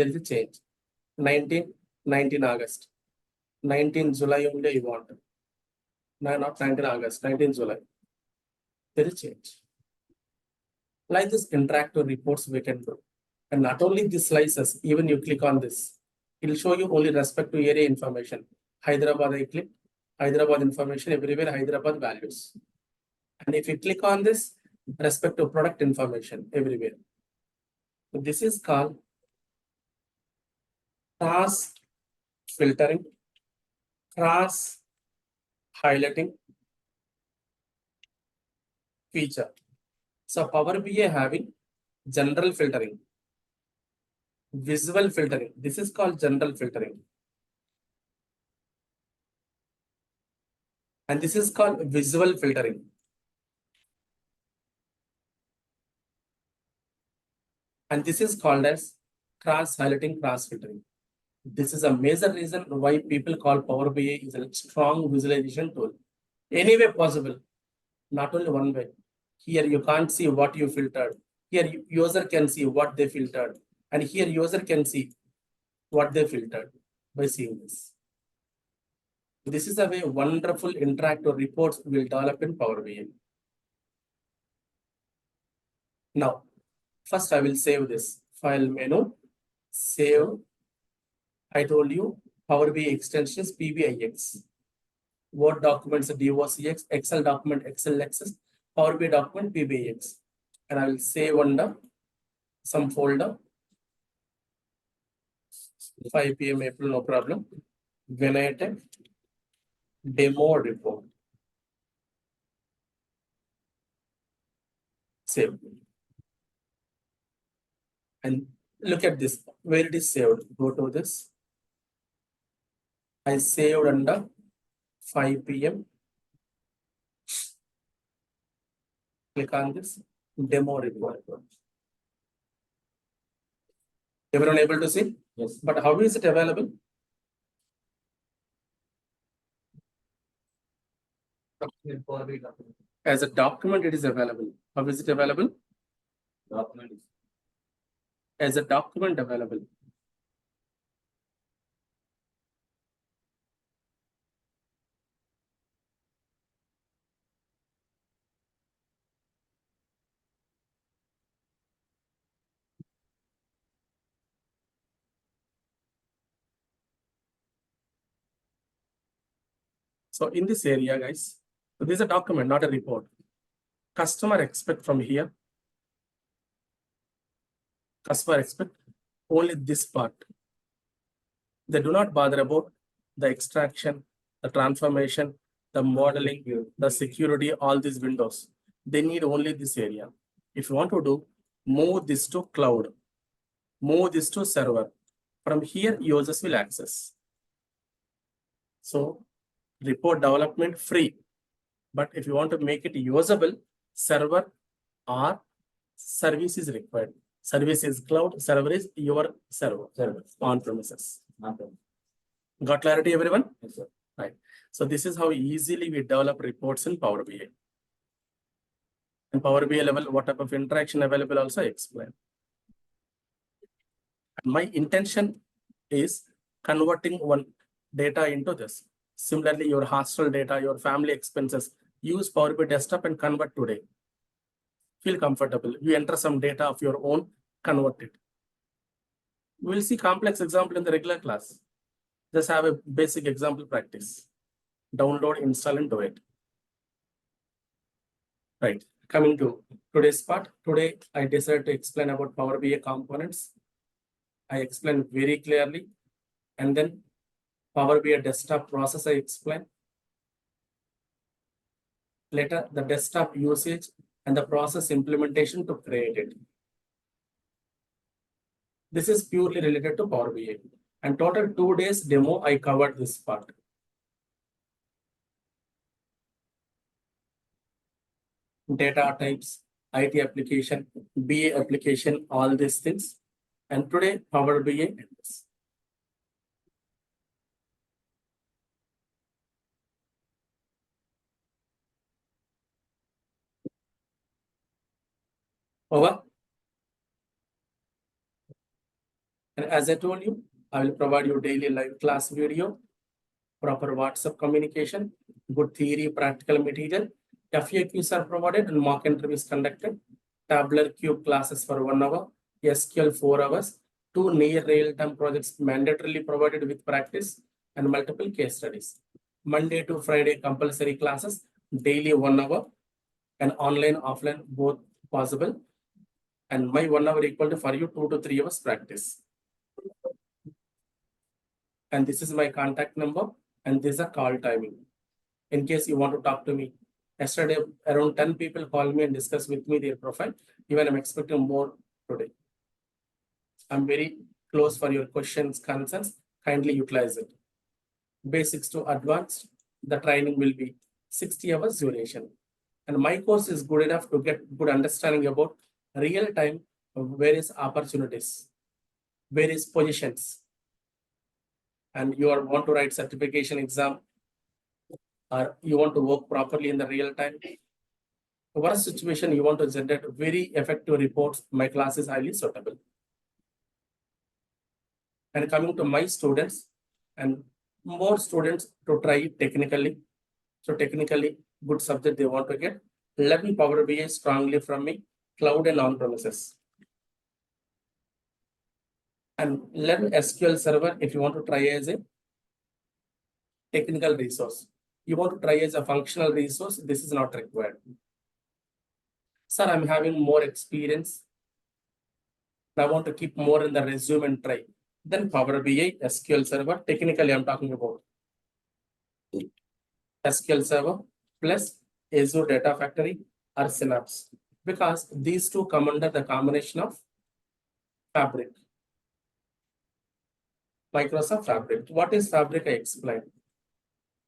19 August. 19 July only you want. No, not 19 August, 19 July. There is change. Like this interactive reports we can do. And not only these slices, even you click on this, it will show you only respect to area information. Hyderabad, I click, Hyderabad information, everywhere Hyderabad values. And if you click on this, respect to product information, everywhere. So this is called cross filtering, cross highlighting feature. So Power BI having general filtering, visual filtering. This is called general filtering. And this is called visual filtering. And this is called as cross highlighting, cross filtering. This is a major reason why people call Power BI is a strong visualization tool. Any way possible, not only one way. Here you can't see what you filtered. Here user can see what they filtered. And here user can see what they filtered by seeing this. This is a way wonderful interactive reports will develop in Power BI. Now, first I will save this file menu, save. I told you Power BI extensions PBIX. Word documents DOCX, Excel document XLXS, Power BI document PBIX. And I will save under some folder. 5 p.m. April, no problem. VinayTech demo report. Save. And look at this, where it is saved. Go to this. I saved under 5 p.m. Click on this demo report. Everyone able to see? Yes. But how is it available? In Power BI document. As a document, it is available. How is it available? Document is As a document available. So in this area, guys, so this is a document, not a report. Customer expect from here. Customer expect only this part. They do not bother about the extraction, the transformation, the modeling, the security, all these windows. They need only this area. If you want to do, move this to cloud, move this to server. From here, users will access. So report development free. But if you want to make it usable, server or service is required. Service is cloud, server is your server on premises. Got clarity, everyone? Yes, sir. Right. So this is how easily we develop reports in Power BI. And Power BI level, what type of interaction available also explain. My intention is converting one data into this. Similarly, your hostel data, your family expenses, use Power BI desktop and convert today. Feel comfortable. You enter some data of your own, convert it. We'll see complex example in the regular class. Just have a basic example practice. Download, install, and do it. Right. Coming to today's part. Today, I decided to explain about Power BI components. I explained very clearly. And then Power BI desktop process I explained. Later, the desktop usage and the process implementation to create it. This is purely related to Power BI. And total 2 days demo, I covered this part. Data types, IT application, BA application, all these things. And today, Power BI ends. Over. And as I told you, I will provide you daily live class video, proper WhatsApp communication, good theory, practical material. FAQs are provided and mock interviews conducted. Tabular cube classes for 1 hour, SQL 4 hours, 2 near real-time projects mandatorily provided with practice and multiple case studies. Monday to Friday compulsory classes, daily 1 hour, and online, offline, both possible. And my 1 hour equal to for you 2 to 3 hours practice. And this is my contact number, and this is a call timing. In case you want to talk to me. Yesterday, around 10 people called me and discussed with me their profile. Even I'm expecting more today. I'm very close for your questions, concerns. Kindly utilize it. Basics to advanced, the training will be 60 hours duration. And my course is good enough to get good understanding about real time various opportunities, various positions. and you want to write certification exam, or you want to work properly in the real time. Worst situation, you want to generate very effective reports, my class is highly suitable. And coming to my students, and more students to try it technically. So technically, good subject they want to get. Learn Power BI strongly from me, cloud and on-premises. And learn SQL Server if you want to try as a technical resource. You want to try as a functional resource, this is not required. Sir, I'm having more experience. I want to keep more in the resume and try. Then Power BI, SQL Server, technically I'm talking about SQL Server plus Azure Data Factory or Synapse, because these two come under the combination of Fabric. Microsoft Fabric. What is Fabric? I explained.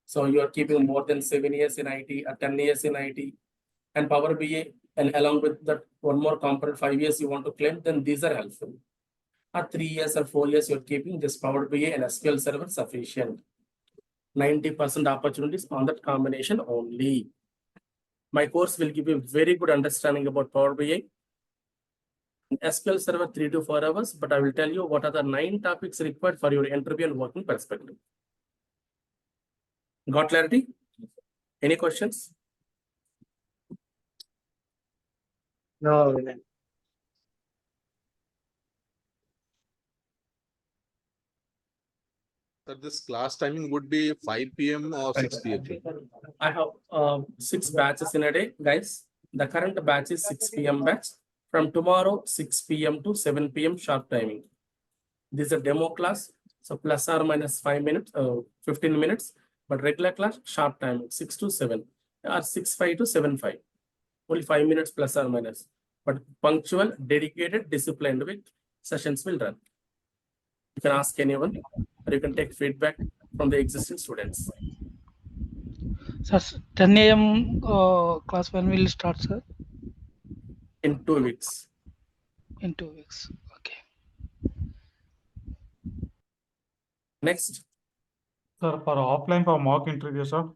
So you are keeping more than 7 years in IT or 10 years in IT, and Power BI, and along with that one more component, 5 years you want to claim, then these are helpful. Or 3 years or 4 years you're keeping this Power BI and SQL Server sufficient. 90% opportunities on that combination only. My course will give you very good understanding about Power BI. SQL Server 3 to 4 hours, but I will tell you what are the 9 topics required for your interview and working perspective. Got clarity? Any questions? No, Vinay. Sir, this class timing would be 5 p.m. or 6 p.m. I have 6 batches in a day, guys. The current batch is 6 p.m. batch. From tomorrow, 6 p.m. to 7 p.m. sharp timing. This is a demo class, so plus or minus 5 minutes, 15 minutes. But regular class, sharp timing, 6 to 7, or 6:05 to 7:05. Only 5 minutes plus or minus. But punctual, dedicated, disciplined with sessions will run. You can ask anyone, or you can take feedback from the existing students. Sir, 10 a.m. Class when will start, sir? In 2 weeks. In 2 weeks. Okay. Next. Sir, for offline for mock interview, sir.